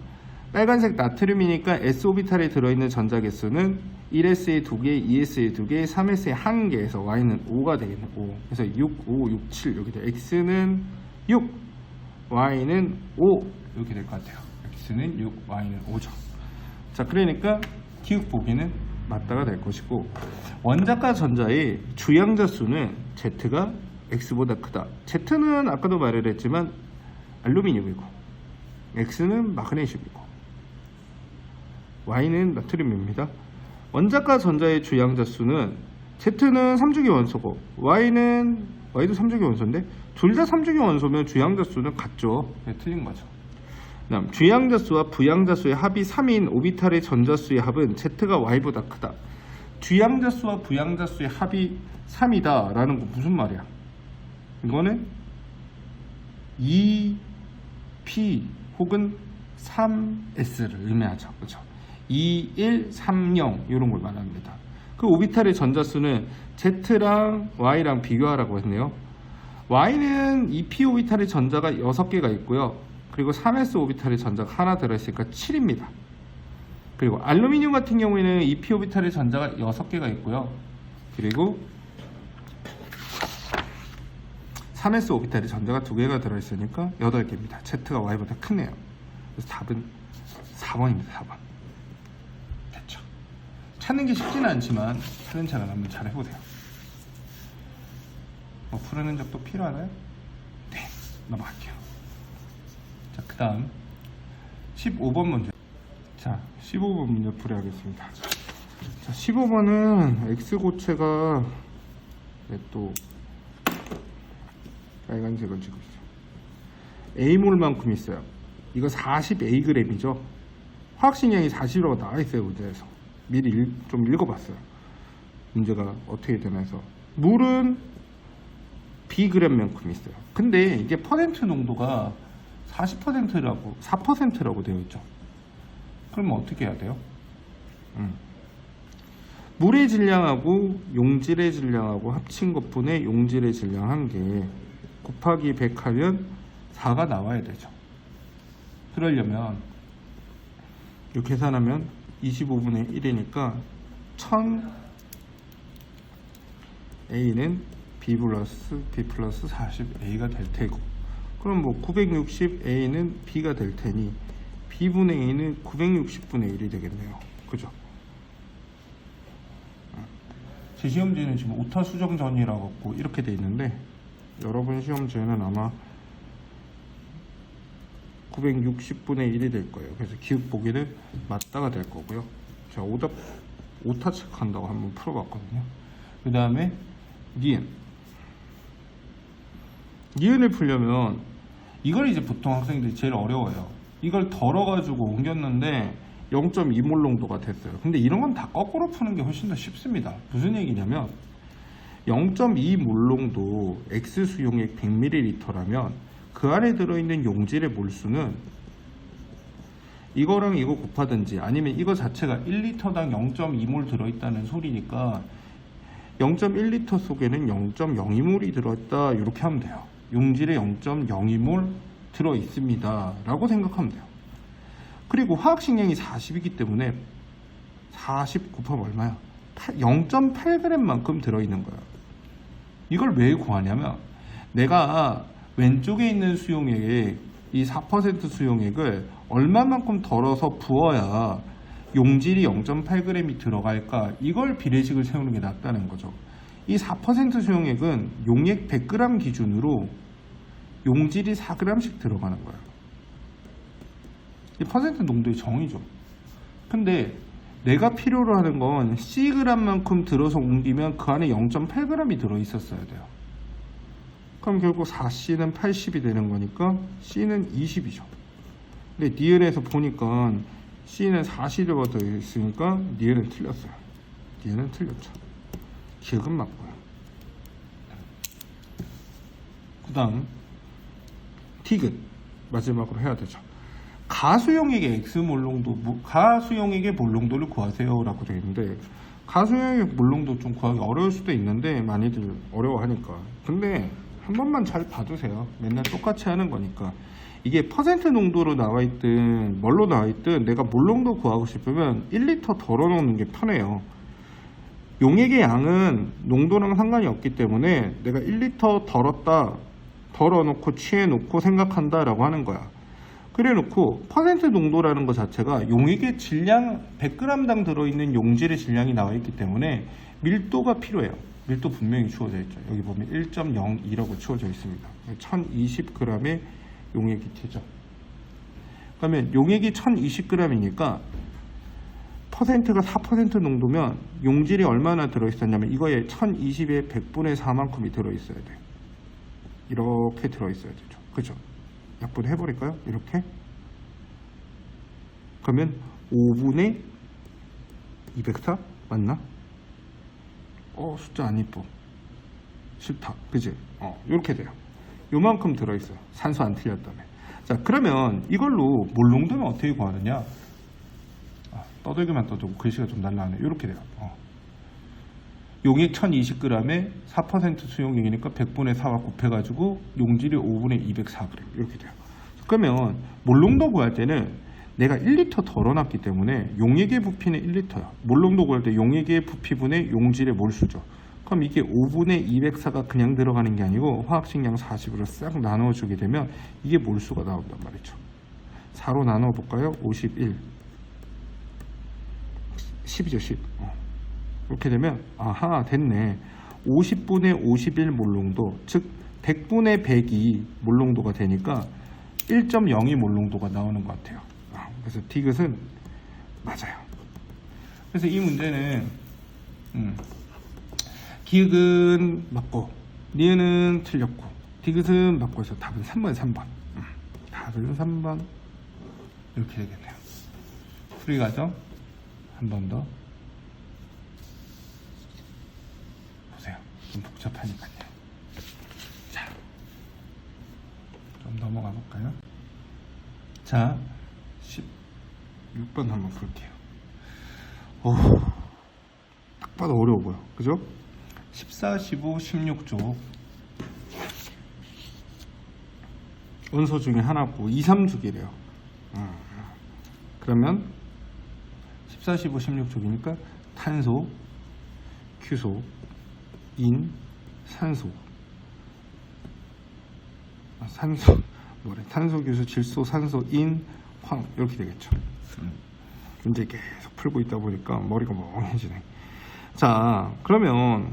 빨간색 나트륨이니까 S 오비탈에 들어있는 전자 개수는 1s에 2개, 2s에 2개, 3s에 1개에서 Y는 5가 되겠네. 5. 그래서 6, 5, 6, 7 이렇게 돼. X는 6, Y는 5 이렇게 될 것 같아요. X는 6, Y는 5죠. 자, 그러니까 기억 보기는 맞다가 될 것이고 원자과 전자의 주양자 수는 Z가 X보다 크다. Z는 아까도 말을 했지만 알루미늄이고 X는 마그네슘이고 Y는 나트륨입니다. 원자과 전자의 주양자 수는 Z는 3주기 원소고 Y도 3주기 원소인데 둘 다 3주기 원소면 주양자 수는 같죠. 네, 틀린 거죠. 다음 주양자 수와 부양자 수의 합이 3인 오비탈의 전자 수의 합은 Z가 Y보다 크다. 주양자 수와 부양자 수의 합이 3이다 라는 거 무슨 말이야? 이거는 2p 혹은 3s를 의미하죠. 그렇죠? 2, 1, 3, 0 이런 걸 말합니다. 그 오비탈의 전자수는 Z랑 Y랑 비교하라고 했네요. Y는 2p 오비탈의 전자가 6개가 있고요. 그리고 3s 오비탈의 전자가 하나 들어있으니까 7입니다. 그리고 알루미늄 같은 경우에는 2p 오비탈의 전자가 6개가 있고요. 그리고 3s 오비탈의 전자가 2개가 들어있으니까 8개입니다. Z가 Y보다 크네요. 그래서 답은 4번입니다. 4번. 됐죠. 찾는 게 쉽지는 않지만 차근차근 한번 잘 해보세요. 뭐 푸는 적도 필요하나요? 네, 넘어갈게요. 자, 그 다음 15번 문제. 자, 15번 문제 풀이하겠습니다. 자, 15번은 X고체가 또 빨간색을 지고 있어요. A몰만큼 있어요. 이거 40Ag이죠. 화학식량이 40이라고 나와 있어요. 문제에서 미리 좀 읽어봤어요. 문제가 어떻게 되나 해서 물은 Bg만큼 있어요. 근데 이게 퍼센트 농도가 40%라고 4%라고 되어 있죠. 그러면 어떻게 해야 돼요? 물의 질량하고 용질의 질량하고 합친 것분의 용질의 질량 1개 곱하기 100 하면 4가 나와야 되죠. 그러려면 이렇게 계산하면 25분의 1이니까 1000 A는 B 플러스 B 플러스 40 A가 될 테고, 그럼 뭐 960 A는 B가 될 테니 B분의 A는 960분의 1이 되겠네요. 그죠? 제 시험지는 지금 오타 수정 전이라고 이렇게 돼 있는데 여러분 시험지에는 아마 960분의 1이 될 거예요. 그래서 기억 보기는 맞다가 될 거고요. 자, 오타 체크한다고 한번 풀어봤거든요. 그 다음에 니은을 풀려면 이걸 이제 보통 학생들이 제일 어려워요. 이걸 덜어가지고 옮겼는데 0.2몰 농도가 됐어요. 근데 이런 건 다 거꾸로 푸는 게 훨씬 더 쉽습니다. 무슨 얘기냐면 0.2몰 농도 X 수용액 100ml라면 그 안에 들어있는 용질의 몰수는 이거랑 이거 곱하든지 아니면 이거 자체가 1리터당 0.2몰 들어있다는 소리니까 0.1리터 속에는 0.02몰이 들어있다 이렇게 하면 돼요. 용질에 0.02몰 들어있습니다 라고 생각하면 돼요. 그리고 화학식량이 40이기 때문에 40 곱하면 얼마야? 0.8g만큼 들어있는 거예요. 이걸 왜 구하냐면 내가 왼쪽에 있는 수용액에 이 4% 수용액을 얼마만큼 덜어서 부어야 용질이 0.8g이 들어갈까, 이걸 비례식을 세우는 게 낫다는 거죠. 이 4% 수용액은 용액 100g 기준으로 용질이 4g씩 들어가는 거예요. 이 퍼센트 농도의 정의죠. 근데 내가 필요로 하는 건 Cg만큼 들어서 옮기면 그 안에 0.8g이 들어있었어야 돼요. 그럼 결국 4C는 80이 되는 거니까 C는 20이죠. 근데 니은에서 보니까 C는 40이 들어있으니까 니은은 틀렸어요. 니은은 틀렸죠. 기억은 맞고요. 그 다음 디귿 마지막으로 해야 되죠. 가수용액의 X몰농도, 가수용액의 몰농도를 구하세요 라고 되어 있는데, 가수용액 몰농도 좀 구하기 어려울 수도 있는데 많이들 어려워하니까, 근데 한 번만 잘 봐두세요. 맨날 똑같이 하는 거니까. 이게 퍼센트 농도로 나와 있든 뭘로 나와 있든 내가 몰농도 구하고 싶으면 1리터 덜어 놓는 게 편해요. 용액의 양은 농도랑 상관이 없기 때문에 내가 1리터 덜어 놓고 취해 놓고 생각한다 라고 하는 거야. 그래 놓고 퍼센트 농도라는 것 자체가 용액의 질량 100g당 들어있는 용질의 질량이 나와 있기 때문에 밀도가 필요해요. 밀도 분명히 주어져 있죠. 여기 보면 1.02라고 주어져 있습니다. 1020g의 용액이 되죠. 그러면 용액이 1020g이니까 퍼센트가 4% 농도면 용질이 얼마나 들어있었냐면 이거에 1020의 100분의 4만큼이 들어있어야 돼요. 이렇게 들어있어야 되죠. 그죠? 약분 해버릴까요? 이렇게. 그러면 5분의 204 맞나? 숫자 안 이뻐. 싫다. 그지? 이렇게 돼요. 요만큼 들어있어요. 산소 안 틀렸다며. 자, 그러면 이걸로 몰농도는 어떻게 구하느냐? 떠들기만 떠들고 글씨가 좀 날라가네. 이렇게 돼요. 용액 1020g에 4% 수용액이니까 100분의 4와 곱해가지고 용질이 5분의 204g 이렇게 돼요. 그러면 몰농도 구할 때는 내가 1리터 덜어놨기 때문에 용액의 부피는 1리터야. 몰농도 구할 때 용액의 부피분의 용질의 몰수죠. 그럼 이게 5분의 204가 그냥 들어가는 게 아니고 화학식량 40으로 싹 나눠주게 되면 이게 몰수가 나온단 말이죠. 4로 나눠볼까요? 51 10이죠. 10 이렇게 되면 아하 됐네. 50분의 51 몰농도, 즉 100분의 100이 몰농도가 되니까 1.02 몰농도가 나오는 것 같아요. 그래서 디귿은 맞아요. 그래서 이 문제는 기역은 맞고 니은은 틀렸고 디귿은 맞고 해서 답은 3번. 답은 3번 이렇게 되겠네요. 풀이 과정 한 번 더 보세요. 좀 복잡하니까요. 자, 좀 넘어가 볼까요? 자, 16번 한번 볼게요. 딱 봐도 어려워 보여. 그죠? 14, 15, 16쪽 원소 중에 하나고 2, 3주기래요. 그러면 14, 15, 16쪽이니까 탄소, 규소, 인, 산소, 탄소, 규소, 질소, 산소, 인, 황 이렇게 되겠죠. 이제 계속 풀고 있다 보니까 머리가 멍해지네. 자, 그러면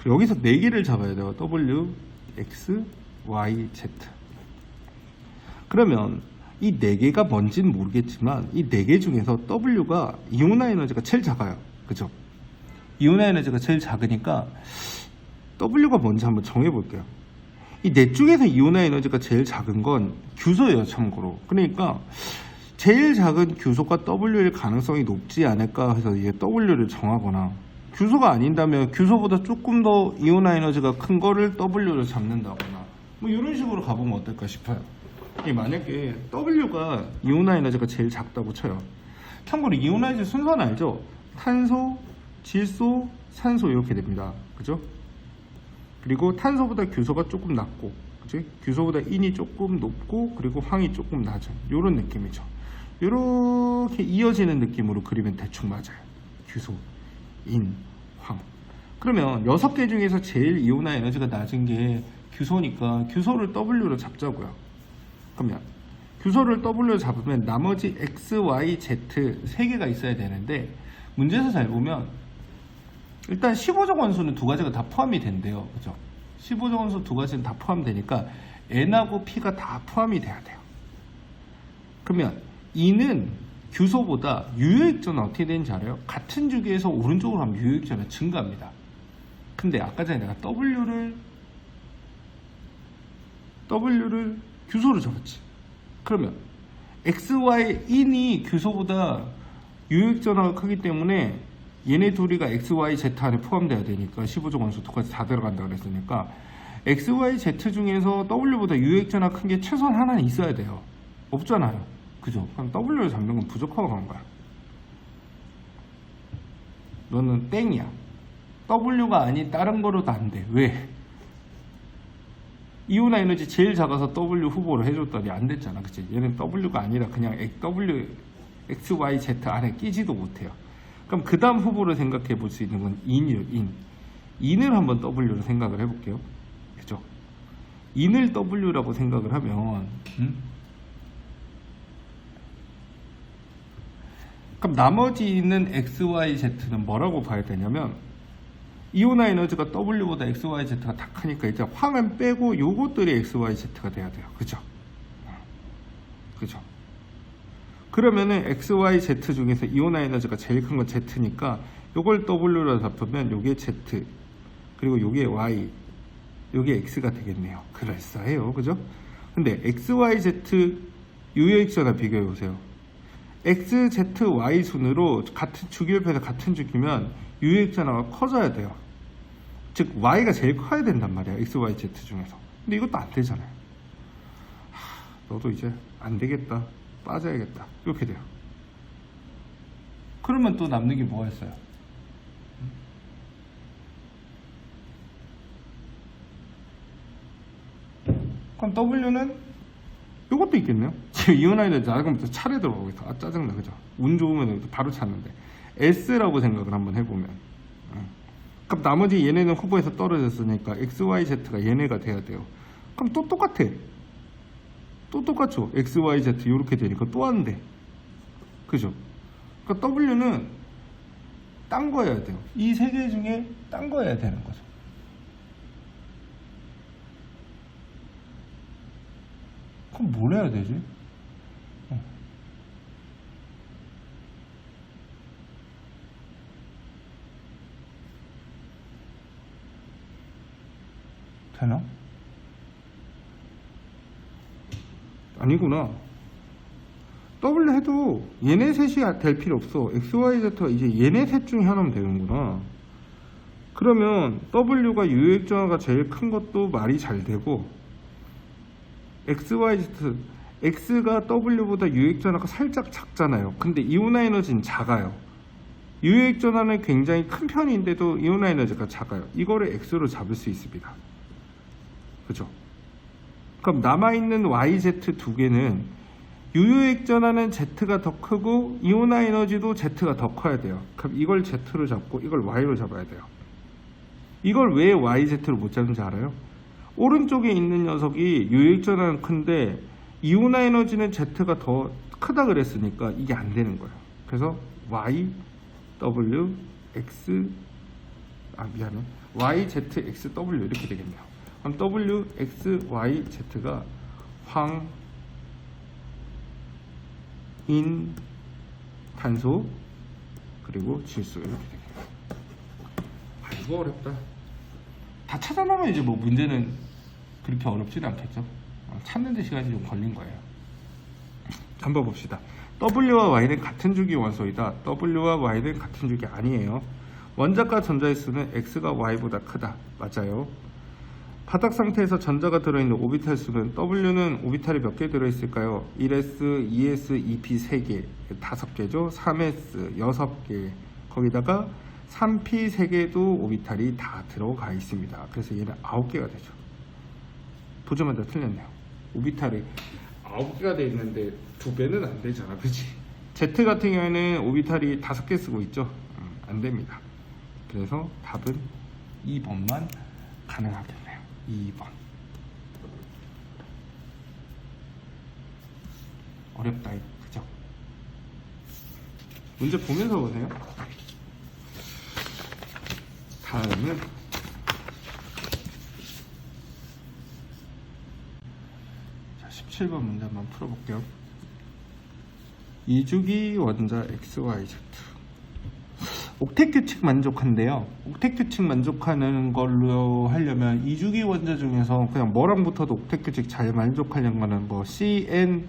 여기서 4개를 잡아야 돼요. W, X, Y, Z. 그러면 이 4개가 뭔지는 모르겠지만 이 4개 중에서 W가 이온화 에너지가 제일 작아요. 그죠? 이온화 에너지가 제일 작으니까 W가 뭔지 한번 정해볼게요. 이 넷 중에서 이온화 에너지가 제일 작은 건 규소예요, 참고로. 그러니까 제일 작은 규소가 W일 가능성이 높지 않을까 해서 이제 W를 정하거나, 규소가 아닌다면 규소보다 조금 더 이온화 에너지가 큰 거를 W를 잡는다거나 뭐 이런 식으로 가보면 어떨까 싶어요. 만약에 W가 이온화 에너지가 제일 작다고 쳐요. 참고로 이온화 에너지 순서는 알죠? 탄소, 질소, 산소 이렇게 됩니다. 그죠? 그리고 탄소보다 규소가 조금 낮고, 그치? 규소보다 인이 조금 높고, 그리고 황이 조금 낮은 이런 느낌이죠. 이렇게 이어지는 느낌으로 그리면 대충 맞아요. 규소, 인, 황. 그러면 6개 중에서 제일 이온화 에너지가 낮은 게 규소니까 규소를 W로 잡자고요. 그러면 규소를 W로 잡으면 나머지 X, Y, Z 3개가 있어야 되는데, 문제에서 잘 보면 일단 15적 원소는 2가지가 다 포함이 된대요. 그죠? 15적 원소 2가지는 다 포함되니까 N하고 P가 다 포함이 돼야 돼요. 그러면 E는 규소보다 유효액전은 어떻게 되는지 알아요? 같은 주기에서 오른쪽으로 하면 유효액전은 증가합니다. 근데 아까 전에 내가 W를 규소로 잡았지. 그러면 XY 인이 규소보다 유효액전화가 크기 때문에 얘네 둘이가 XY, Z 안에 포함돼야 되니까 15적 원소 2가지 다 들어간다 그랬으니까 XY, Z 중에서 W보다 유효액전화 큰 게 최소한 하나는 있어야 돼요. 없잖아요. 그죠? 그럼 W를 잡는 건 부족하고 간 거야. 너는 땡이야. W가 아닌 다른 거로도 안 돼. 왜? 이온화 에너지 제일 작아서 W 후보를 해줬더니 안 됐잖아. 그치? 얘는 W가 아니라 그냥 W, X, Y, Z 안에 끼지도 못해요. 그럼 그 다음 후보를 생각해 볼 수 있는 건 인이요, 인. 인을 한번 W로 생각을 해볼게요. 그죠? 인을 W라고 생각을 하면, 그럼 나머지 있는 X, Y, Z는 뭐라고 봐야 되냐면, 이온화 에너지가 W보다 X, Y, Z가 다 크니까 이제 황은 빼고 요것들이 X, Y, Z가 돼야 돼요. 그죠? 그죠? 그러면은 X, Y, Z 중에서 이온화 에너지가 제일 큰 건 Z니까 요걸 W로 잡으면 요게 Z, 그리고 요게 Y, 요게 X가 되겠네요. 그럴싸해요. 그죠? 근데 X, Y, Z 유효액전화 비교해 보세요. X, Z, Y 순으로 같은 주기율표에서 같은 주기면 유효액전화가 커져야 돼요. 즉 Y가 제일 커야 된단 말이야. X, Y, Z 중에서. 근데 이것도 안 되잖아요. 너도 이제 안 되겠다. 빠져야겠다. 이렇게 돼요. 그러면 또 남는 게 뭐가 있어요? 그럼 W는 이것도 있겠네요. 지금 이온화에는 나가면서 차례 들어가고 있어. 아 짜증나. 그죠? 운 좋으면 바로 찾는데 S라고 생각을 한번 해보면, 그럼 나머지 얘네는 후보에서 떨어졌으니까 X, Y, Z가 얘네가 돼야 돼요. 그럼 또 똑같아. 또 똑같죠. X, Y, Z 이렇게 되니까 또 안 돼. 그죠? 그러니까 W는 딴 거 해야 돼요. 이 세 개 중에 딴 거 해야 되는 거죠. 그럼 뭘 해야 되지? 되나? 아니구나. W 해도 얘네 셋이 될 필요 없어. X, Y, Z가 이제 얘네 셋 중에 하나면 되는구나. 그러면 W가 유효액전화가 제일 큰 것도 말이 잘 되고, X, Y, Z, X가 W보다 유효액전화가 살짝 작잖아요. 근데 이온화 에너지는 작아요. 유효액전화는 굉장히 큰 편인데도 이온화 에너지가 작아요. 이거를 X로 잡을 수 있습니다. 그죠? 그럼 남아있는 Y, Z 두 개는 유효액전화는 Z가 더 크고 이온화 에너지도 Z가 더 커야 돼요. 그럼 이걸 Z로 잡고 이걸 Y로 잡아야 돼요. 이걸 왜 Y, Z로 못 잡는지 알아요? 오른쪽에 있는 녀석이 유효액전화는 큰데 이온화 에너지는 Z가 더 크다 그랬으니까 이게 안 되는 거예요. 그래서 Y, W, X, 미안해. Y, Z, X, W 이렇게 되겠네요. 그럼 W, X, Y, Z가 황, 인 탄소 그리고 질소 이렇게 되겠네요. 아, 이거 어렵다. 다 찾아놓으면 이제 뭐 문제는 그렇게 어렵지는 않겠죠. 찾는 데 시간이 좀 걸린 거예요. 한번 봅시다. W와 Y는 같은 주기 원소이다. W와 Y는 같은 주기 아니에요. 원자과 전자의 수는 X가 Y보다 크다. 맞아요. 바닥 상태에서 전자가 들어있는 오비탈 수는 W는 오비탈이 몇 개 들어있을까요? 1s, 2s, 2p 3개, 5개죠. 3s 6개, 거기다가 3p 3개도 오비탈이 다 들어가 있습니다. 그래서 얘는 9개가 되죠. 보자마자 틀렸네요. 오비탈이 9개가 돼 있는데 2배는 안 되잖아, 그치? Z 같은 경우에는 오비탈이 5개 쓰고 있죠. 안 됩니다. 그래서 답은 2번만 가능하겠네요. 2번. 어렵다, 그죠? 문제 보면서 보세요. 다음은 자, 17번 문제 한번 풀어볼게요. 2주기 원자 XYZ 옥텟 규칙 만족한데요. 옥텟 규칙 만족하는 걸로 하려면 2주기 원자 중에서 그냥 뭐랑 붙어도 옥텟 규칙 잘 만족하려는 거는 뭐 CNOF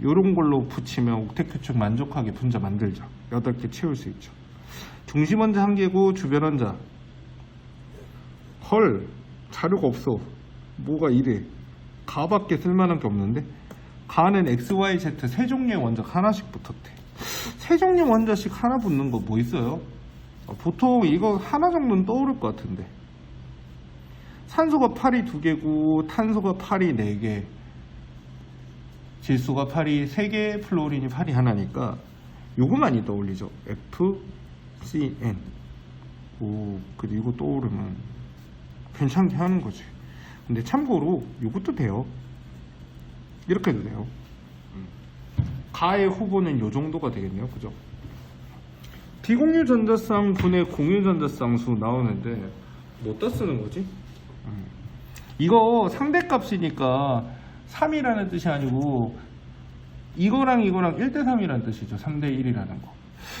요런 걸로 붙이면 옥텟 규칙 만족하게 분자 만들죠. 8개 채울 수 있죠. 중심 원자 1개고 주변 원자 헐 자료가 없어. 뭐가 이래. 가밖에 쓸만한 게 없는데 가는 XYZ 세 종류의 원자가 하나씩 붙었대. 세 종류 원자씩 하나 붙는 거 뭐 있어요? 보통 이거 하나 정도는 떠오를 것 같은데 산소가 팔이 2개고 탄소가 팔이 4개 질소가 팔이 3개 플로린이 팔이 하나니까 요거 많이 떠올리죠. FCN 오 그리고 떠오르면 괜찮게 하는 거지. 근데 참고로 요것도 돼요. 이렇게 해도 돼요. 가의 후보는 요 정도가 되겠네요. 그죠? 비공유 전자쌍 분의 공유 전자쌍수 나오는데 뭐다 쓰는 거지? 이거 상대값이니까 3이라는 뜻이 아니고 이거랑 이거랑 1대3이라는 뜻이죠. 3대1이라는 거.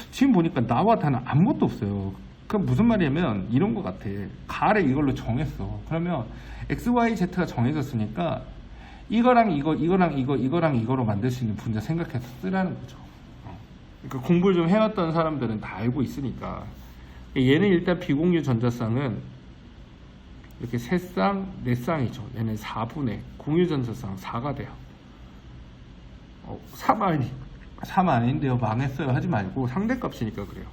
지금 보니까 나와 다는 아무것도 없어요. 그럼 무슨 말이냐면 이런 거 같아. 가를 이걸로 정했어. 그러면 XYZ가 정해졌으니까 이거랑 이거, 이거랑 이거, 이거랑 이거로 만들 수 있는 분자 생각해서 쓰라는 거죠. 그러니까 공부를 좀 해왔던 사람들은 다 알고 있으니까. 얘는 일단 비공유 전자쌍은 이렇게 3쌍, 4쌍이죠. 얘는 4분의 공유 전자쌍 4가 돼요. 3 아닌데요. 망했어요. 하지 말고 상대값이니까 그래요.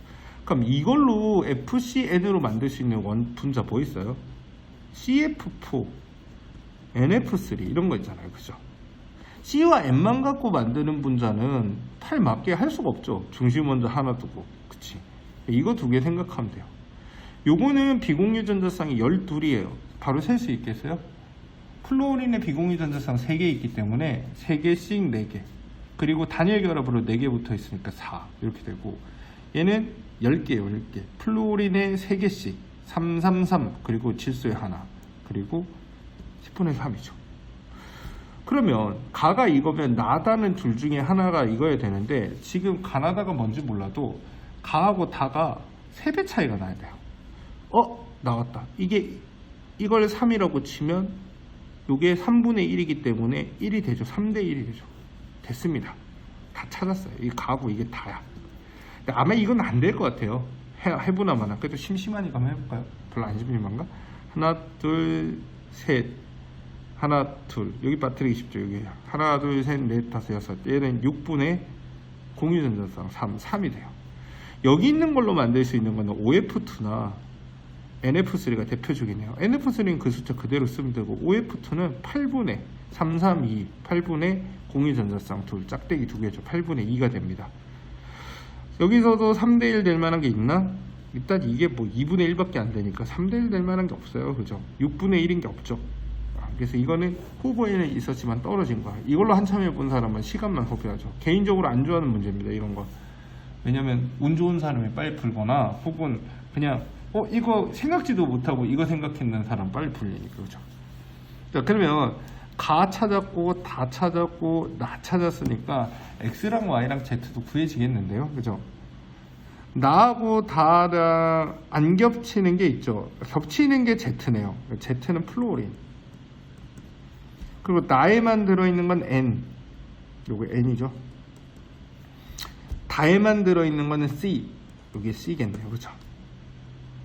그럼 이걸로 FCN으로 만들 수 있는 원 분자 뭐 있어요? CF4, NF3 이런 거 있잖아요. 그죠? C와 N만 갖고 만드는 분자는 탈 맞게 할 수가 없죠. 중심 원자 하나 두고. 그치? 이거 2개 생각하면 돼요. 요거는 비공유 전자쌍이 12이에요. 바로 셀 수 있겠어요? 플로린의 비공유 전자쌍 3개 있기 때문에 3개씩 4개. 그리고 단일 결합으로 4개 붙어 있으니까 4 이렇게 되고, 얘는 10개예요. 10개. 플로린의 3개씩 333 그리고 질소의 하나 그리고 10분의 3이죠. 그러면 가가 이거면 나다는 둘 중에 하나가 이거야 되는데 지금 가나다가 뭔지 몰라도 가하고 다가 3배 차이가 나야 돼요. 나왔다. 이걸 3이라고 치면 이게 3분의 1이기 때문에 1이 되죠. 3대 1이 되죠. 됐습니다. 다 찾았어요. 이 가하고 이게 다야. 근데 아마 이건 안 될 것 같아요. 해보나마나. 그래도 심심하니까 한번 해볼까요? 별로 안 심심한가? 하나 둘 셋 하나 둘 여기 빠뜨리기 쉽죠. 여기 하나 둘 셋 넷 다섯 여섯 얘는 6분의 공유전자쌍 3이 돼요. 여기 있는 걸로 만들 수 있는 거는 OF2나 NF3가 대표적이네요. NF3는 그 숫자 그대로 쓰면 되고 OF2는 8분의 332 8분의 공유전자쌍 둘 짝대기 2개죠. 8분의 2가 됩니다. 여기서도 3대1 될 만한 게 있나? 일단 이게 뭐 2분의 1밖에 안 되니까 3대1 될 만한 게 없어요. 그죠? 6분의 1인 게 없죠. 그래서 이거는 후보에는 있었지만 떨어진 거야. 이걸로 한참 해본 사람은 시간만 소비하죠. 개인적으로 안 좋아하는 문제입니다. 이런 거. 왜냐면 운 좋은 사람이 빨리 풀거나 혹은 그냥 이거 생각지도 못하고 이거 생각했는 사람 빨리 풀리니까. 그죠? 자, 그러면 가 찾았고 다 찾았고 나 찾았으니까 x랑 y랑 z도 구해지겠는데요, 그죠? 나하고 다랑 안 겹치는 게 있죠. 겹치는 게 z네요. z는 플로린. 그리고 나에만 들어있는 건 n. 요거 n이죠. 다에만 들어있는 거는 c. 여기 c겠네요, 그죠?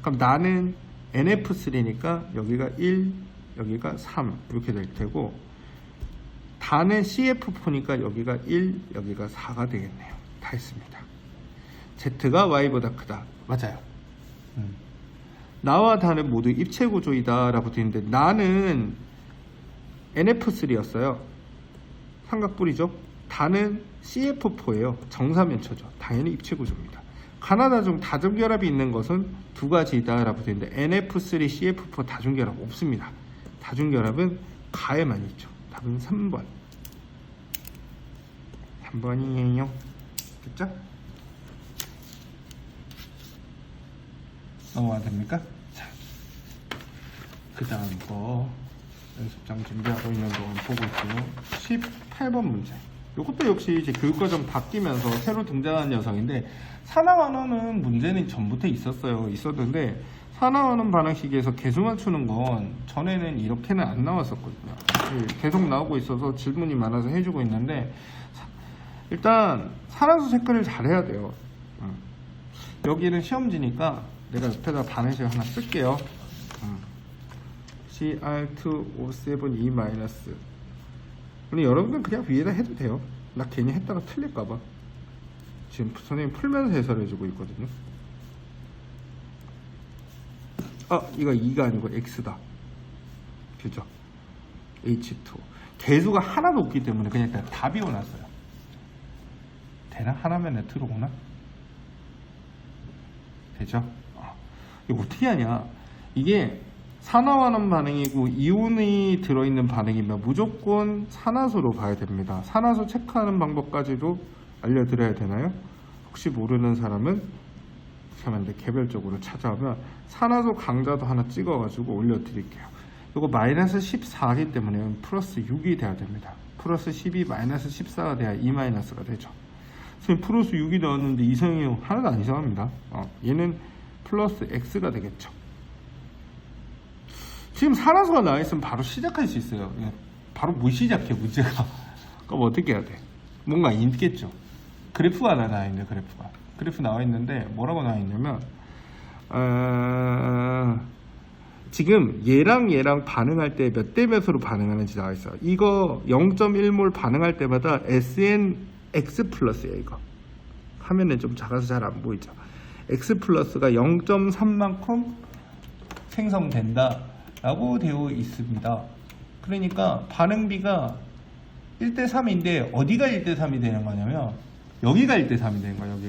그럼 나는 nf3니까 여기가 1, 여기가 3 이렇게 될 테고, 다는 cf4니까 여기가 1, 여기가 4가 되겠네요. 다 했습니다. z가 y보다 크다. 맞아요. 나와 다는 모두 입체 구조이다 라고 되어 있는데, 나는 nf3였어요. 삼각뿔이죠. 다는 cf4예요. 정사면초죠. 당연히 입체 구조입니다. 가나다 중 다중결합이 있는 것은 두 가지이다 라고 되어 있는데, nf3, cf4 다중결합 없습니다. 다중결합은 가에만 있죠. 답은 3번. 3번이에요. 됐죠? 넘어가도 됩니까? 자, 그 다음 거 연습장 준비하고 있는 동안 보고 있고요. 18번 문제. 이것도 역시 이제 교육과정 바뀌면서 새로 등장한 녀석인데, 산화환원은 문제는 전부터 있었는데, 산화환원 반응식에서 계수 맞추는 건 전에는 이렇게는 안 나왔었거든요. 계속 나오고 있어서 질문이 많아서 해주고 있는데, 일단 산화수 체크를 잘 해야 돼요. 여기는 시험지니까 내가 옆에다 반응식 하나 쓸게요. Cr2O7E-. 근데 여러분들 그냥 위에다 해도 돼요. 나 괜히 했다가 틀릴까봐. 지금 선생님 풀면서 해설해주고 있거든요. 이거 2가 아니고 X다. 그죠? H2. 개수가 하나도 없기 때문에 그냥 다 비워놨어요. 되나? 하나면 들어오나? 되죠? 이거 어떻게 하냐? 이게 산화환원 반응이고 이온이 들어있는 반응이면 무조건 산화수로 봐야 됩니다. 산화수 체크하는 방법까지도 알려드려야 되나요? 혹시 모르는 사람은 개별적으로 찾아오면 산화수 강좌도 하나 찍어가지고 올려드릴게요. 이거 마이너스 14이기 때문에 플러스 6이 돼야 됩니다. 플러스 10이 마이너스 14가 돼야 E 마이너스가 되죠. 선생님 플러스 6이 나왔는데 이상해요. 하나도 안 이상합니다. 얘는 플러스 X가 되겠죠. 지금 산화수가 나와 있으면 바로 시작할 수 있어요. 바로 못 시작해, 문제가. 그럼 어떻게 해야 돼? 뭔가 있겠죠. 그래프가 하나 나와 있는데, 그래프 나와 있는데 뭐라고 나와 있냐면, 지금 얘랑 반응할 때 몇 대 몇으로 반응하는지 나와 있어요. 이거 0.1몰 반응할 때마다 SNX 플러스예요. 이거 화면에 좀 작아서 잘 안 보이죠. X 플러스가 0.3만큼 생성된다 라고 되어 있습니다. 그러니까 반응비가 1대3인데 어디가 1대3이 되는 거냐면 여기가 1대3이 되는 거예요.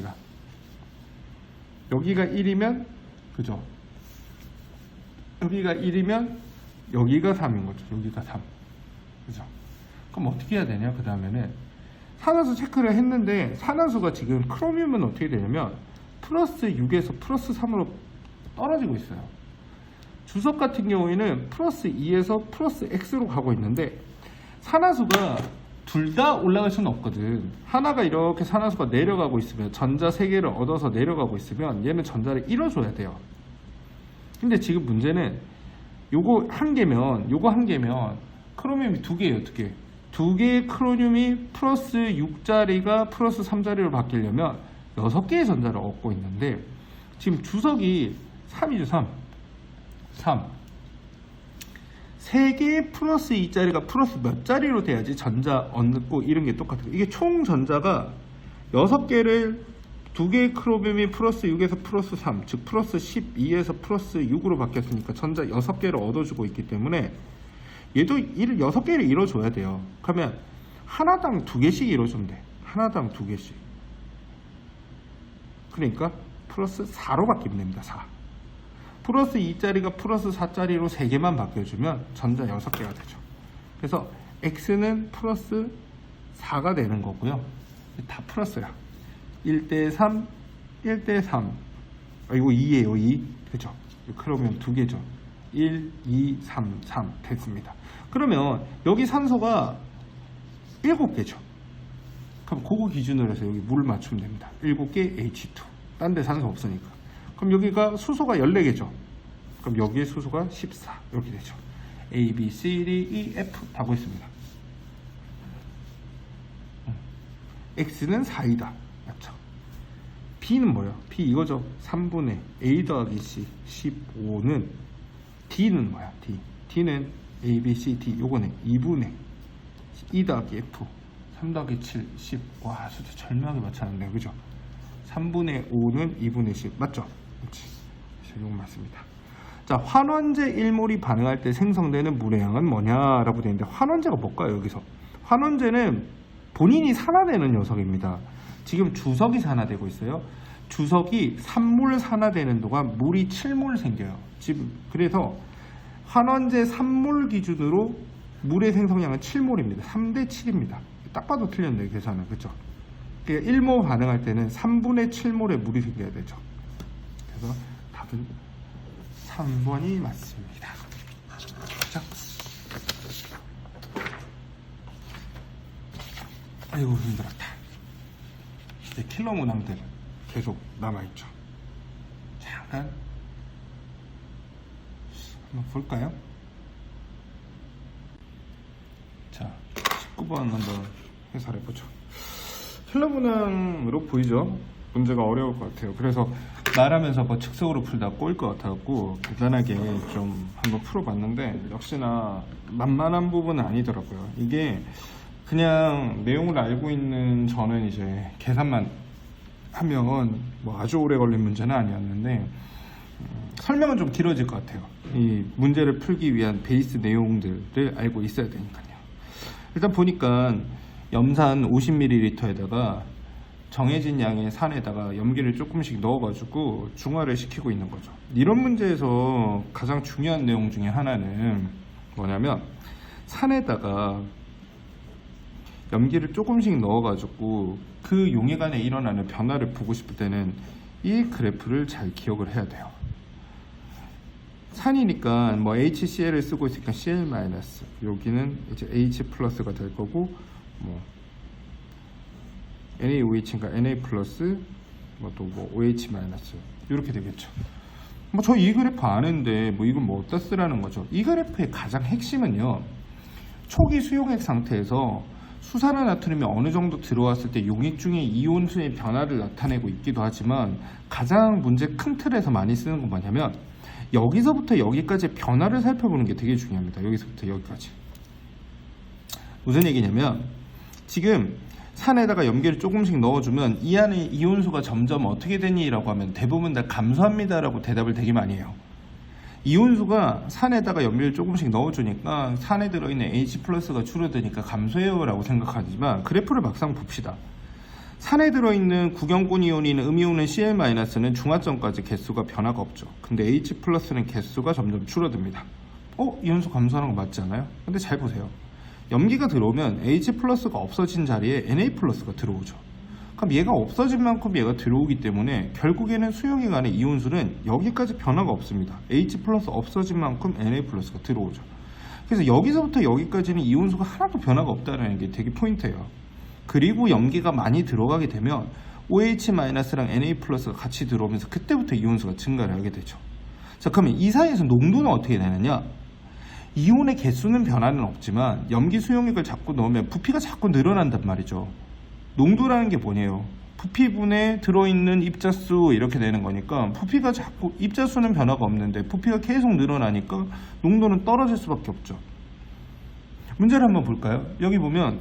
여기가 1이면, 그죠? 여기가 1이면 여기가 3인 거죠. 여기가 3. 그죠? 그럼 어떻게 해야 되냐? 그 다음에는 산화수 체크를 했는데, 산화수가 지금 크로뮴은 어떻게 되냐면 플러스 6에서 플러스 3으로 떨어지고 있어요. 주석 같은 경우에는 플러스 2에서 플러스 X로 가고 있는데, 산화수가 둘 다 올라갈 수는 없거든. 하나가 이렇게 산화수가 내려가고 있으면, 전자 3개를 얻어서 내려가고 있으면 얘는 전자를 잃어줘야 돼요. 근데 지금 문제는 요거 한 개면 크로뮴이 2개예요. 2개의 크로뮴이 플러스 6자리가 플러스 3자리로 바뀌려면 6개의 전자를 얻고 있는데, 지금 주석이 3이죠. 3. 3개의 플러스 2자리가 플러스 몇 자리로 돼야지 전자 얻고 이런 게 똑같아요. 이게 총 전자가 6개를 2개의 크로뮴이 플러스 6에서 플러스 3, 즉 플러스 12에서 플러스 6으로 바뀌었으니까 전자 6개를 얻어주고 있기 때문에 얘도 6개를 잃어줘야 돼요. 그러면 하나당 2개씩 잃어주면 돼. 하나당 2개씩. 그러니까 플러스 4로 바뀌면 됩니다. 4. 플러스 2짜리가 플러스 4짜리로 3개만 바뀌어주면 전자 6개가 되죠. 그래서 X는 플러스 4가 되는 거고요. 다 플러스야. 1대3, 1대3. 이거 2예요, 2. 그죠? 크로뮴 2개죠. 1, 2, 3, 3 됐습니다. 그러면 여기 산소가 7개죠. 그럼 그거 기준으로 해서 여기 물 맞추면 됩니다. 7개 H2. 딴 데 산소 없으니까. 그럼 여기가 수소가 14개죠. 그럼 여기에 수소가 14. 이렇게 되죠. A, B, C, D, E, F 다 보였습니다. X는 4이다. 맞죠? B는 뭐예요? B 이거죠. 3분의 A 더하기 C 15는 D는 뭐야? D. D는 A, B, C, D 요거네. 2분의 E 더하기 F 3 더하기 7, 10. 와, 진짜 절묘하게 맞췄는데, 그죠? 3분의 5는 2분의 10. 맞죠? 그렇지. 이건 맞습니다. 자, 환원제 1몰이 반응할 때 생성되는 물의 양은 뭐냐라고 되어 있는데, 환원제가 뭘까요, 여기서? 환원제는 본인이 산화되는 녀석입니다. 지금 주석이 산화되고 있어요. 주석이 3몰 산화되는 동안 물이 7몰 생겨요. 지금 그래서 환원제 3몰 기준으로 물의 생성량은 7몰입니다. 3대 7입니다. 딱 봐도 틀렸네요, 계산은. 그죠? 그러니까 1몰 반응할 때는 3분의 7몰의 물이 생겨야 되죠. 그래서 답은 3번이 맞습니다. 자. 아이고, 힘들었다. 이제 킬러 문항들 계속 남아있죠. 잠깐 한번 볼까요? 자, 19번 한번 해설해보죠. 킬러 문항으로 보이죠? 문제가 어려울 것 같아요. 그래서 말하면서 뭐 즉석으로 풀다 꼬일 것 같아갖고 간단하게 좀 한번 풀어봤는데 역시나 만만한 부분은 아니더라고요. 이게 그냥 내용을 알고 있는 저는 이제 계산만 하면 뭐 아주 오래 걸린 문제는 아니었는데 설명은 좀 길어질 것 같아요. 이 문제를 풀기 위한 베이스 내용들을 알고 있어야 되니까요. 일단 보니까 염산 50ml에다가 정해진 양의 산에다가 염기를 조금씩 넣어가지고 중화를 시키고 있는 거죠. 이런 문제에서 가장 중요한 내용 중에 하나는 뭐냐면 산에다가 염기를 조금씩 넣어가지고 그 용해간에 일어나는 변화를 보고 싶을 때는 이 그래프를 잘 기억을 해야 돼요. 산이니까 뭐 HCl을 쓰고 있으니까 Cl- 여기는 이제 H 플러스가 될 거고 뭐 NaOH니까 Na 플러스 뭐 또 뭐 OH 마이너스 이렇게 되겠죠. 뭐 저 이 그래프 아는데 뭐 이건 뭐 어디다 쓰라는 거죠. 이 그래프의 가장 핵심은요, 초기 수용액 상태에서 수산화 나트륨이 어느 정도 들어왔을 때 용액 중에 이온수의 변화를 나타내고 있기도 하지만 가장 문제 큰 틀에서 많이 쓰는 건 뭐냐면 여기서부터 여기까지 변화를 살펴보는 게 되게 중요합니다. 여기서부터 여기까지. 무슨 얘기냐면 지금 산에다가 염기를 조금씩 넣어주면 이 안에 이온수가 점점 어떻게 되니? 라고 하면 대부분 다 감소합니다 라고 대답을 되게 많이 해요. 이온수가 산에다가 염기를 조금씩 넣어주니까 산에 들어있는 H 플러스가 줄어드니까 감소해요 라고 생각하지만 그래프를 막상 봅시다. 산에 들어있는 구경권 이온인 음이온은 Cl-는 중화점까지 개수가 변화가 없죠. 근데 H 플러스는 개수가 점점 줄어듭니다. 이온수 감소하는 거 맞지 않아요? 근데 잘 보세요. 염기가 들어오면 H 플러스가 없어진 자리에 Na 플러스가 들어오죠. 그럼 얘가 없어진 만큼 얘가 들어오기 때문에 결국에는 수용액 안에 이온수는 여기까지 변화가 없습니다. H 플러스 없어진 만큼 Na 플러스가 들어오죠. 그래서 여기서부터 여기까지는 이온수가 하나도 변화가 없다는 게 되게 포인트예요. 그리고 염기가 많이 들어가게 되면 OH-랑 Na 플러스가 같이 들어오면서 그때부터 이온수가 증가를 하게 되죠. 자, 그러면 이 사이에서 농도는 어떻게 되느냐? 이온의 개수는 변화는 없지만 염기 수용액을 자꾸 넣으면 부피가 자꾸 늘어난단 말이죠. 농도라는 게 뭐냐요? 부피분에 들어있는 입자수 이렇게 되는 거니까 부피가 자꾸 입자수는 변화가 없는데 부피가 계속 늘어나니까 농도는 떨어질 수밖에 없죠. 문제를 한번 볼까요? 여기 보면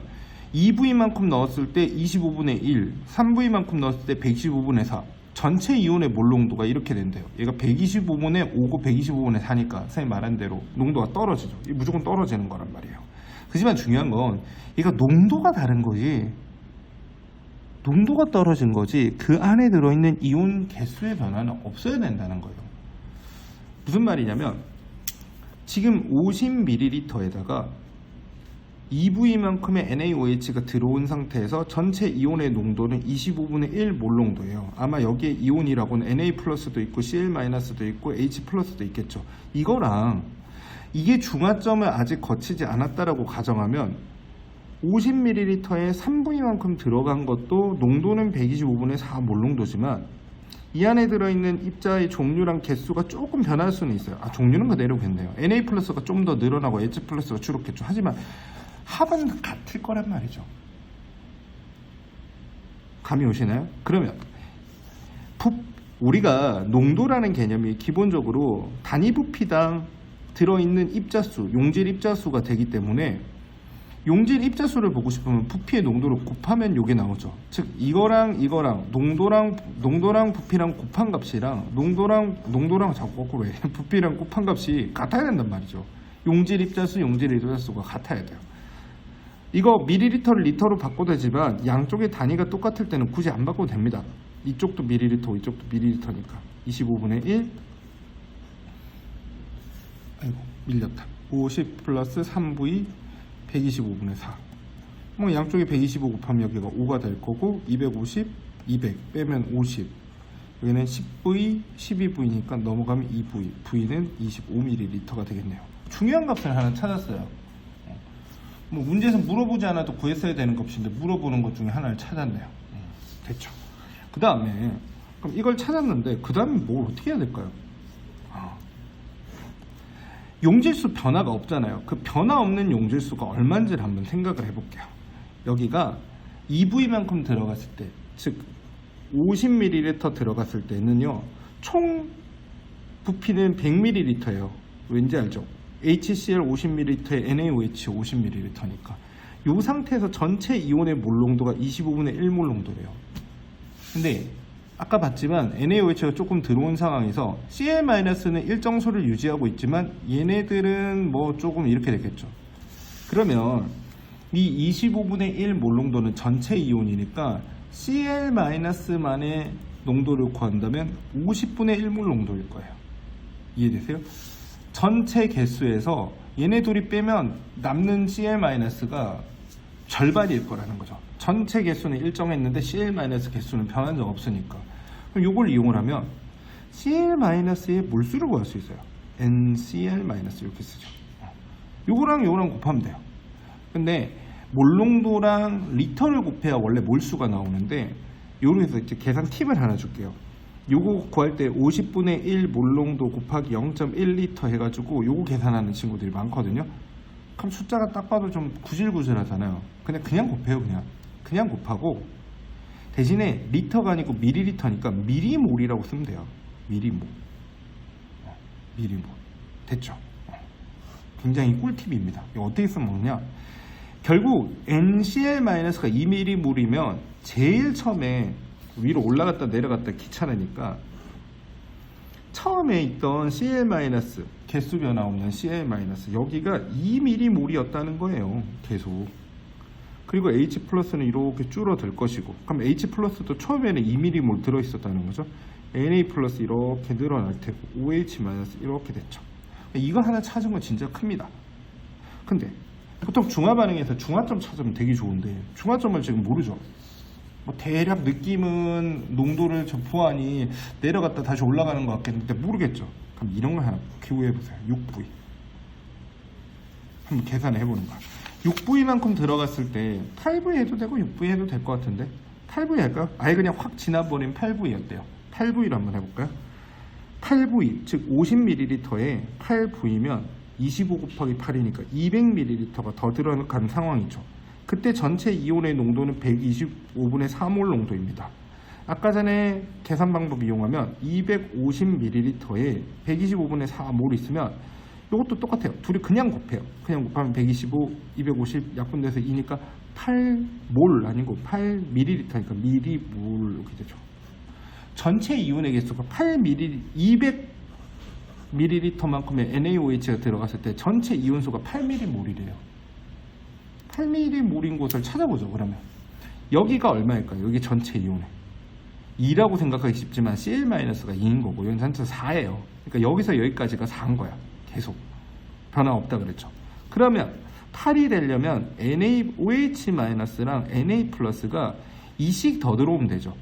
2V만큼 넣었을 때 25분의 1, 3V만큼 넣었을 때 125분의 4. 전체 이온의 몰 농도가 이렇게 된대요. 얘가 125분의 5고 125분의 4니까 선생님 말한 대로 농도가 떨어지죠. 무조건 떨어지는 거란 말이에요. 하지만 중요한 건 얘가 농도가 다른 거지, 농도가 떨어진 거지 그 안에 들어있는 이온 개수의 변화는 없어야 된다는 거예요. 무슨 말이냐면 지금 50ml에다가 EV만큼의 NaOH가 들어온 상태에서 전체 이온의 농도는 25분의 1 몰 농도예요. 아마 여기에 이온이라고는 Na 플러스도 있고 Cl 마이너스도 있고 H 플러스도 있겠죠. 이거랑 이게 중화점을 아직 거치지 않았다라고 가정하면 50ml에 3V만큼 들어간 것도 농도는 125분의 4 몰 농도지만 이 안에 들어있는 입자의 종류랑 개수가 조금 변할 수는 있어요. 종류는 그대로겠네요. Na 플러스가 좀 더 늘어나고 H 플러스가 줄었겠죠. 하지만 합은 같을 거란 말이죠. 감이 오시나요? 그러면 우리가 농도라는 개념이 기본적으로 단위 부피당 들어있는 입자수, 용질 입자수가 되기 때문에 용질 입자수를 보고 싶으면 부피의 농도를 곱하면 이게 나오죠. 즉 이거랑 농도랑 부피랑 곱한 값이랑 농도랑 자꾸 거꾸로 해. 부피랑 곱한 값이 같아야 된단 말이죠. 용질 입자수, 용질 입자수가 같아야 돼요. 이거 밀리리터를 리터로 바꿔도 되지만 양쪽의 단위가 똑같을 때는 굳이 안 바꿔도 됩니다. 이쪽도 밀리리터, 이쪽도 밀리리터니까 25분의 1 아이고 밀렸다. 50 플러스 3V 125분의 4. 뭐 양쪽에 125 곱하면 여기가 5가 될 거고 250, 200 빼면 50. 여기는 10V, 12V니까 넘어가면 2V. V는 25ml가 되겠네요. 중요한 값을 하나 찾았어요. 뭐 문제에서 물어보지 않아도 구했어야 되는 값인데 물어보는 것 중에 하나를 찾았네요. 됐죠. 그 다음에 그럼 이걸 찾았는데 그 다음에 뭘 어떻게 해야 될까요? 용질수 변화가 없잖아요. 그 변화 없는 용질수가 얼마인지를 한번 생각을 해볼게요. 여기가 2V만큼 들어갔을 때, 즉 50ml 들어갔을 때는요, 총 부피는 100ml예요. 왠지 알죠? HCl 50ml에 NaOH 50ml니까 이 상태에서 전체 이온의 몰 농도가 25분의 1몰 농도래요. 근데 아까 봤지만 NaOH가 조금 들어온 상황에서 Cl-는 일정 수를 유지하고 있지만 얘네들은 뭐 조금 이렇게 되겠죠. 그러면 이 25분의 1 몰 농도는 전체 이온이니까 Cl-만의 농도를 구한다면 50분의 1몰 농도일 거예요. 이해되세요? 전체 개수에서 얘네 둘이 빼면 남는 Cl-가 절반일 거라는 거죠. 전체 개수는 일정했는데 Cl- 개수는 변한 적 없으니까. 그럼 이걸 이용을 하면 Cl-의 몰수를 구할 수 있어요. NCl- 이렇게 쓰죠. 요거랑 요거랑 곱하면 돼요. 근데 몰농도랑 리터를 곱해야 원래 몰수가 나오는데 요렇게 해서 계산 팁을 하나 줄게요. 요거 구할 때 50분의 1 몰농도 곱하기 0.1리터 해가지고 요거 계산하는 친구들이 많거든요. 그럼 숫자가 딱 봐도 좀 구질구질하잖아요. 그냥 곱해요. 그냥 곱하고 대신에 리터가 아니고 미리리터니까 미리몰이라고 쓰면 돼요. 미리몰. 됐죠? 굉장히 꿀팁입니다. 이거 어떻게 쓰면 먹냐? 결국 NCl-가 2mm몰이면 제일 처음에 위로 올라갔다 내려갔다 귀찮으니까 처음에 있던 Cl- 개수 변화 없는 Cl- 여기가 2mm몰이었다는 거예요. 계속. 그리고 H+는 이렇게 줄어들 것이고, 그럼 H+도 처음에는 2mm몰 들어있었다는 거죠. Na+ 이렇게 늘어날 테고 OH- 이렇게 됐죠. 이거 하나 찾은 건 진짜 큽니다. 근데 보통 중화 반응에서 중화점 찾으면 되게 좋은데 중화점을 지금 모르죠. 뭐 대략 느낌은 농도를 보아하니 내려갔다 다시 올라가는 것 같겠는데 모르겠죠. 그럼 이런 걸 하나 기호해 보세요. 6V 한번 계산해 보는 거야. 6V만큼 들어갔을 때 8V 해도 되고 6V 해도 될 것 같은데 8V 할까요? 아예 그냥 확 지나버린 8V 어때요? 8V로 한번 해볼까요? 8V 즉 50ml에 8V면 25 곱하기 8이니까 200ml가 더 들어간 상황이죠. 그때 전체 이온의 농도는 125분의 4몰 농도입니다. 아까 전에 계산 방법 이용하면 250ml에 125분의 4몰 있으면 이것도 똑같아요. 둘이 그냥 곱해요. 그냥 곱하면 125, 250 약분돼서 2니까 8몰 아니고 8ml니까 미리몰 이렇게 되죠. 전체 이온의 개수가 200ml만큼의 NaOH가 들어갔을 때 전체 이온수가 8mm몰이래요. 8mm몰인 곳을 찾아보죠. 그러면 여기가 얼마일까요? 여기 전체 이온에 2라고 생각하기 쉽지만 Cl-가 2인 거고 여기 전체 4예요. 그러니까 여기서 여기까지가 4인 거야. 계속 변화 없다 그랬죠. 그러면 8이 되려면 OH-랑 Na+가 2씩 더 들어오면 되죠.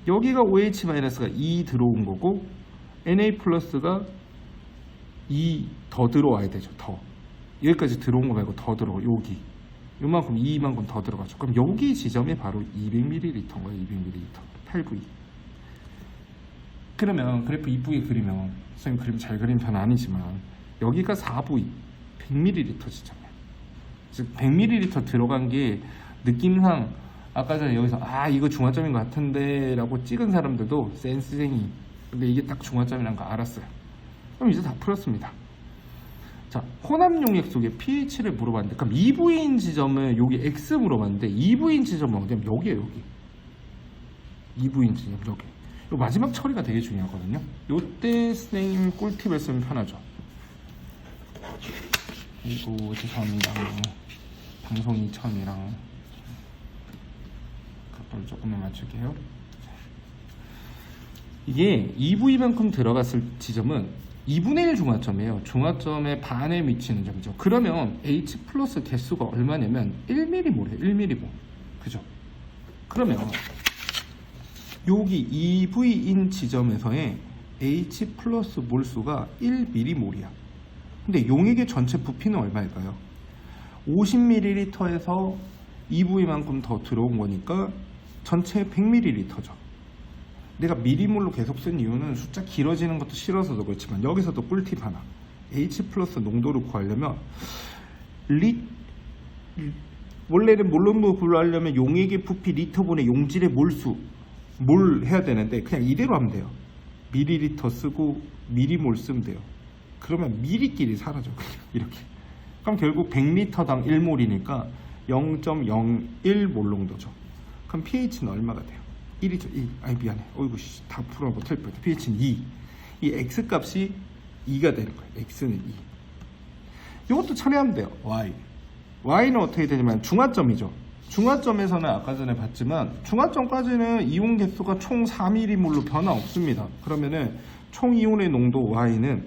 여기가 OH-가 2 들어온 거고 Na+가 2 더 들어와야 되죠. 더. 여기까지 들어온 거 말고 더 들어가. 여기. 요만큼, 이만큼 더 들어가죠. 그럼 여기 지점이 바로 200ml인 거예요. 200ml. 8V. 그러면 그래프 이쁘게 그리면, 선생님 그림 잘 그리는 편 아니지만, 여기가 4V. 100ml 지점이에요. 즉, 100ml 들어간 게 느낌상, 아까 전에 여기서, 이거 중화점인 것 같은데, 라고 찍은 사람들도 센스쟁이. 근데 이게 딱 중화점이라는 거 알았어요. 그럼 이제 다 풀었습니다. 자, 혼합 용액 속에 pH를 물어봤는데, 그럼 EV인 지점은 여기 X 물어봤는데, EV인 지점은 어디냐면 여기에요, 여기. EV인 지점, 여기. 요 마지막 처리가 되게 중요하거든요. 요때 선생님 꿀팁을 쓰면 편하죠. 그리고 죄송합니다. 방송 2000이랑 각도를 조금만 맞출게요. 이게 EV만큼 들어갔을 지점은 2분의 1 중화점이에요. 중화점의 반에 위치하는 점이죠. 그러면 H 플러스 개수가 얼마냐면 1mm몰이에요. 1mm몰. 그죠? 그러면 여기 EV인 지점에서의 H 플러스 몰수가 1mm몰이야. 근데 용액의 전체 부피는 얼마일까요? 50ml에서 EV만큼 더 들어온 거니까 전체 100ml죠. 내가 미리몰로 계속 쓴 이유는 숫자 길어지는 것도 싫어서도 그렇지만, 여기서도 꿀팁 하나. H 플러스 농도를 구하려면 원래는 몰로 구하려면 용액의 부피 리터분의 용질의 몰수 몰 해야 되는데 그냥 이대로 하면 돼요. 미리리터 쓰고 미리몰 쓰면 돼요. 그러면 미리끼리 사라져. 이렇게. 그럼 결국 100리터당 1몰이니까 0.01몰 농도죠. 그럼 pH는 얼마가 돼요? 1이죠. 1. 미안해. 어이구, 다 풀어 못할 뻔했다. pH는 2. 이 x 값이 2가 되는 거예요. x는 2. 이것도 처리하면 돼요. y는 어떻게 되냐면 중화점이죠. 중화점에서는 아까 전에 봤지만 중화점까지는 이온 개수가 총 4mm몰로 변화 없습니다. 그러면은 총 이온의 농도 y는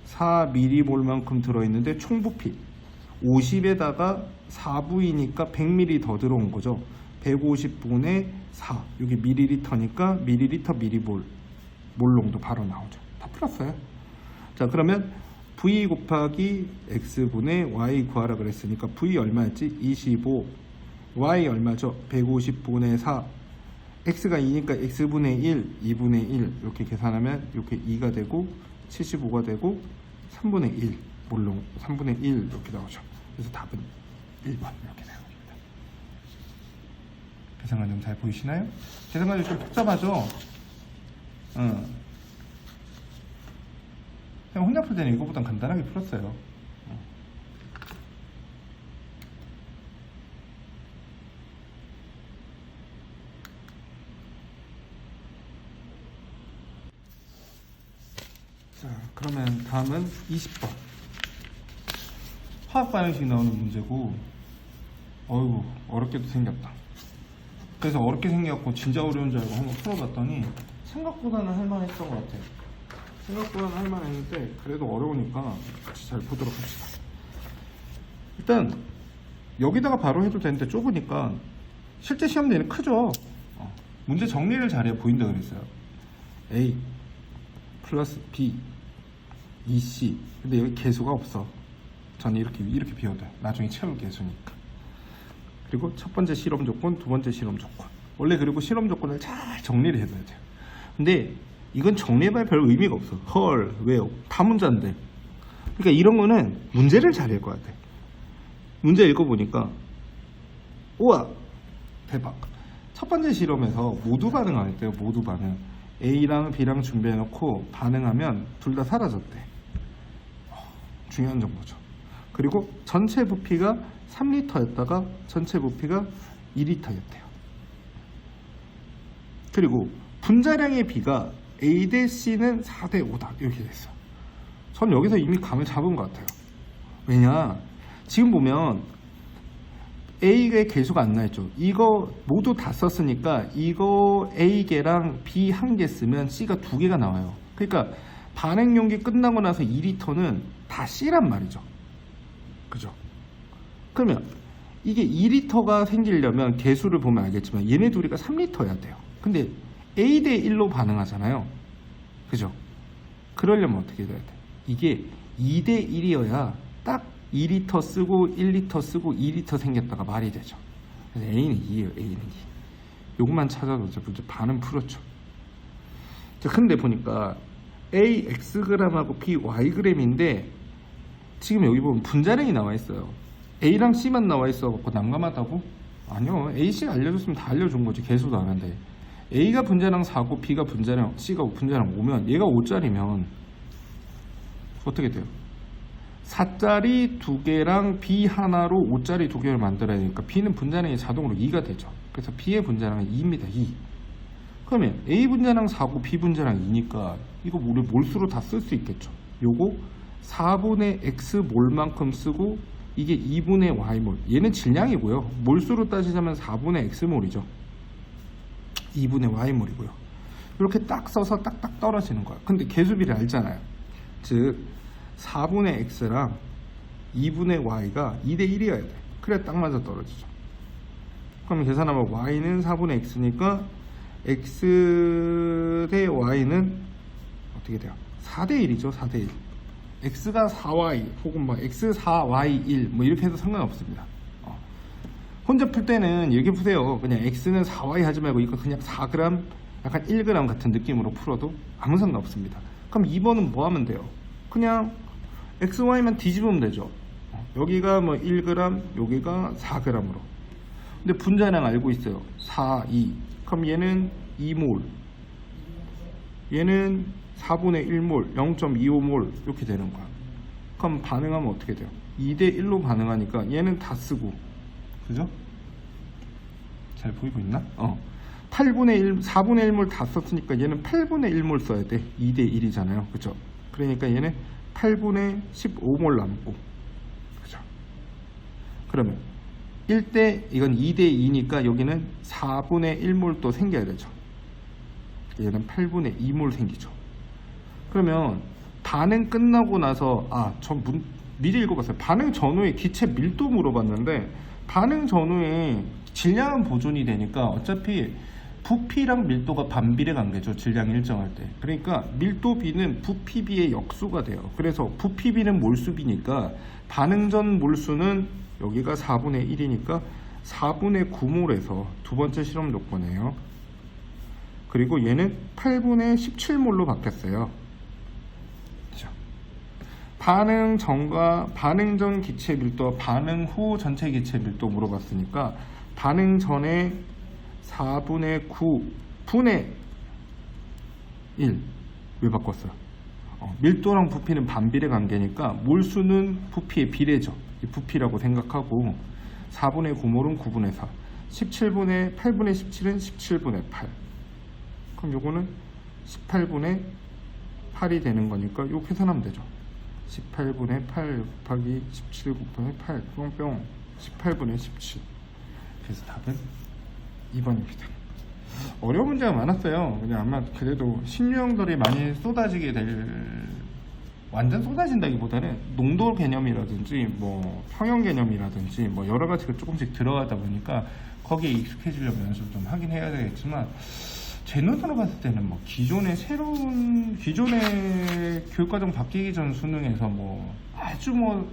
4mm몰만큼 들어있는데 총 부피 50에다가 4V니까 100ml 더 들어온 거죠. 150분의 4. 여기 밀리리터니까 밀리리터 미리몰 농도 바로 나오죠. 다 풀었어요. 자, 그러면 V 곱하기 X분의 Y 구하라 그랬으니까 V 얼마였지? 25. Y 얼마죠? 150분의 4. X가 2니까 X분의 1, 2분의 1 이렇게 계산하면 이렇게 2가 되고 75가 되고 3분의 1 몰롱 3분의 1 이렇게 나오죠. 그래서 답은 1번 이렇게 나옵니다. 계산관 좀 잘 보이시나요? 계산관이 좀 복잡하죠? 그냥 혼자 풀 때는 이거보단 간단하게 풀었어요. 자, 그러면 다음은 20번. 화학 반응식 나오는 문제고, 어이구, 어렵게도 생겼다. 그래서 어렵게 생겨갖고 진짜 어려운 줄 알고 한번 풀어봤더니 생각보다는 할만했던 것 같아요. 생각보다는 할만했는데 그래도 어려우니까 같이 잘 보도록 합시다. 일단 여기다가 바로 해도 되는데 좁으니까 실제 시험 내는 크죠. 문제 정리를 잘해야 보인다 그랬어요. A 플러스 B EC. 근데 여기 개수가 없어. 저는 이렇게 비워둬요. 나중에 채울 개수니까. 그리고 첫 번째 실험 조건, 두 번째 실험 조건. 원래 그리고 실험 조건을 잘 정리를 해둬야 돼요. 근데 이건 정리해봐야 별 의미가 없어. 헐, 왜요? 다 문제인데. 그러니까 이런 거는 문제를 잘 읽어야 돼. 문제 읽어보니까 우와, 대박. 첫 번째 실험에서 모두 반응할 때요. 모두 반응. A랑 B랑 준비해놓고 반응하면 둘 다 사라졌대. 중요한 정보죠. 그리고 전체 부피가 3리터였다가 전체 부피가 2리터였대요. 그리고 분자량의 비가 A 대 C는 4대 5다 이렇게 됐어. 전 여기서 이미 감을 잡은 것 같아요. 왜냐, 지금 보면 A의 개수가 안 나있죠. 이거 모두 다 썼으니까 이거 A 개랑 B 한 개 쓰면 C가 2개가 나와요. 그러니까 반응 용기 끝나고 나서 2리터는 다 C란 말이죠. 그죠? 그러면 이게 2리터가 생기려면 개수를 보면 알겠지만 얘네 둘이가 3리터여야 돼요. 근데 A 대 1로 반응하잖아요. 그죠? 그러려면 어떻게 돼야 돼? 이게 2 대 1이어야 딱 2리터 쓰고 1리터 쓰고 2리터 생겼다가 말이 되죠. 그래서 A는 2예요. A는 2. 요것만 찾아도 이제 문제 반은 풀었죠. 자, 근데 보니까 A Xg하고 B Yg인데 지금 여기 보면 분자량이 나와 있어요. A랑 C만 나와 있어갖고 난감하다고? 아니요. A, C 알려줬으면 다 알려준 거지. 개수도 안 한데. A가 분자량 4고 B가 분자량, C가 분자량 5면 얘가 5짜리면 어떻게 돼요? 4짜리 2개랑 B 하나로 5짜리 2개를 만들어야 되니까 B는 분자량이 자동으로 2가 되죠. 그래서 B의 분자량은 2입니다. 2. 그러면 A 분자량 4고 B 분자량 2니까 이거 우리 몰수로 다 쓸 수 있겠죠. 요거 4분의 X 몰만큼 쓰고 이게 2분의 Y몰. 얘는 질량이고요. 몰수로 따지자면 4분의 X몰이죠. 2분의 Y몰이고요. 이렇게 딱 써서 딱딱 떨어지는 거야. 근데 개수비를 알잖아요. 즉 4분의 X랑 2분의 Y가 2대 1이어야 돼. 그래야 딱 맞아 떨어지죠. 그럼 계산하면 Y는 4분의 X니까 X 대 Y는 어떻게 돼요? 4대 1이죠. 4대 1. X가 4Y 혹은 뭐 X 4Y1 뭐 이렇게 해도 상관없습니다. 혼자 풀 때는 이렇게 푸세요. 그냥 X는 4Y 하지 말고 이거 그냥 4g 약간 1g 같은 느낌으로 풀어도 아무 상관없습니다. 그럼 2번은 뭐 하면 돼요? 그냥 XY만 뒤집으면 되죠. 여기가 뭐 1g 여기가 4g으로. 근데 분자량 알고 있어요. 4, 2. 그럼 얘는 2몰, 얘는 4분의 1몰, 0.25몰 이렇게 되는 거야. 그럼 반응하면 어떻게 돼요? 2대 1로 반응하니까 얘는 다 쓰고, 그죠? 잘 보이고 있나? 8분의 1, 4분의 1몰 다 썼으니까 얘는 8분의 1몰 써야 돼. 2대 1이잖아요. 그죠? 그러니까 얘는 8분의 15몰 남고, 그죠? 그러면 1대, 이건 2대 2니까 여기는 4분의 1몰 또 생겨야 되죠. 얘는 8분의 2몰 생기죠. 그러면 반응 끝나고 나서 미리 읽어봤어요. 반응 전후에 기체 밀도 물어봤는데 반응 전후에 질량은 보존이 되니까 어차피 부피랑 밀도가 반비례 관계죠. 질량 일정할 때. 그러니까 밀도비는 부피비의 역수가 돼요. 그래서 부피비는 몰수비니까 반응 전 몰수는 여기가 4분의 1이니까 4분의 9몰에서 두 번째 실험 조건이에요. 그리고 얘는 8분의 17몰로 바뀌었어요. 그렇죠? 반응 전과 반응 전 기체 밀도와 반응 후 전체 기체 밀도 물어봤으니까 반응 전에 4분의 9분의 1 왜 바꿨어요? 밀도랑 부피는 반비례 관계니까 몰수는 부피의 비례죠. 부피라고 생각하고 4분의 9몰은 9분의 4, 8분의 17은 17분의 8. 그럼 요거는 18분의 8이 되는 거니까 요 계산하면 되죠. 18분의 8 곱하기 17 곱하기 8 뿅뿅 18분의 17. 그래서 답은 2번입니다. 어려운 문제가 많았어요. 그냥 아마 그래도 신유형들이 많이 쏟아지게 될, 완전 쏟아진다기보다는 농도 개념이라든지 뭐 평형 개념이라든지 뭐 여러 가지가 조금씩 들어가다 보니까 거기에 익숙해지려면 연습 좀 하긴 해야 되겠지만 제 눈으로 봤을 때는 뭐 기존의 교육과정 바뀌기 전 수능에서 뭐 아주 뭐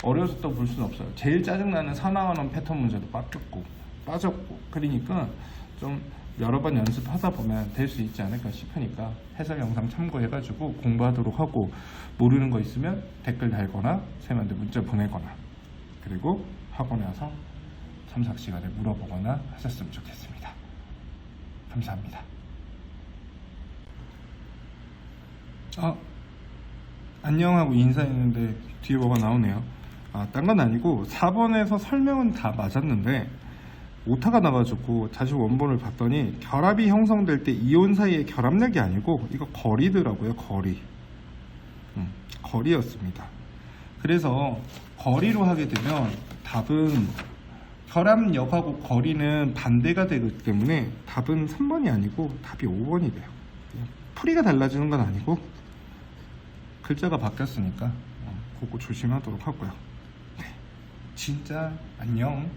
어려웠다고 볼 수는 없어요. 제일 짜증나는 산화원원 패턴 문제도 빠졌고 그러니까 좀 여러 번 연습하다 보면 될 수 있지 않을까 싶으니까 해설 영상 참고해가지고 공부하도록 하고 모르는 거 있으면 댓글 달거나 쌤한테 문자 보내거나 그리고 학원에 와서 참석 시간에 물어보거나 하셨으면 좋겠습니다. 감사합니다. 안녕하고 인사했는데 뒤에 뭐가 나오네요. 딴 건 아니고 4번에서 설명은 다 맞았는데 오타가 나가지고 다시 원본을 봤더니 결합이 형성될 때 이온 사이의 결합력이 아니고 이거 거리더라고요. 거리였습니다. 그래서 거리로 하게 되면 답은 결합력하고 거리는 반대가 되기 때문에 답은 3번이 아니고 답이 5번이 돼요. 풀이가 달라지는 건 아니고 글자가 바뀌었으니까 그거 조심하도록 하고요. 진짜 안녕.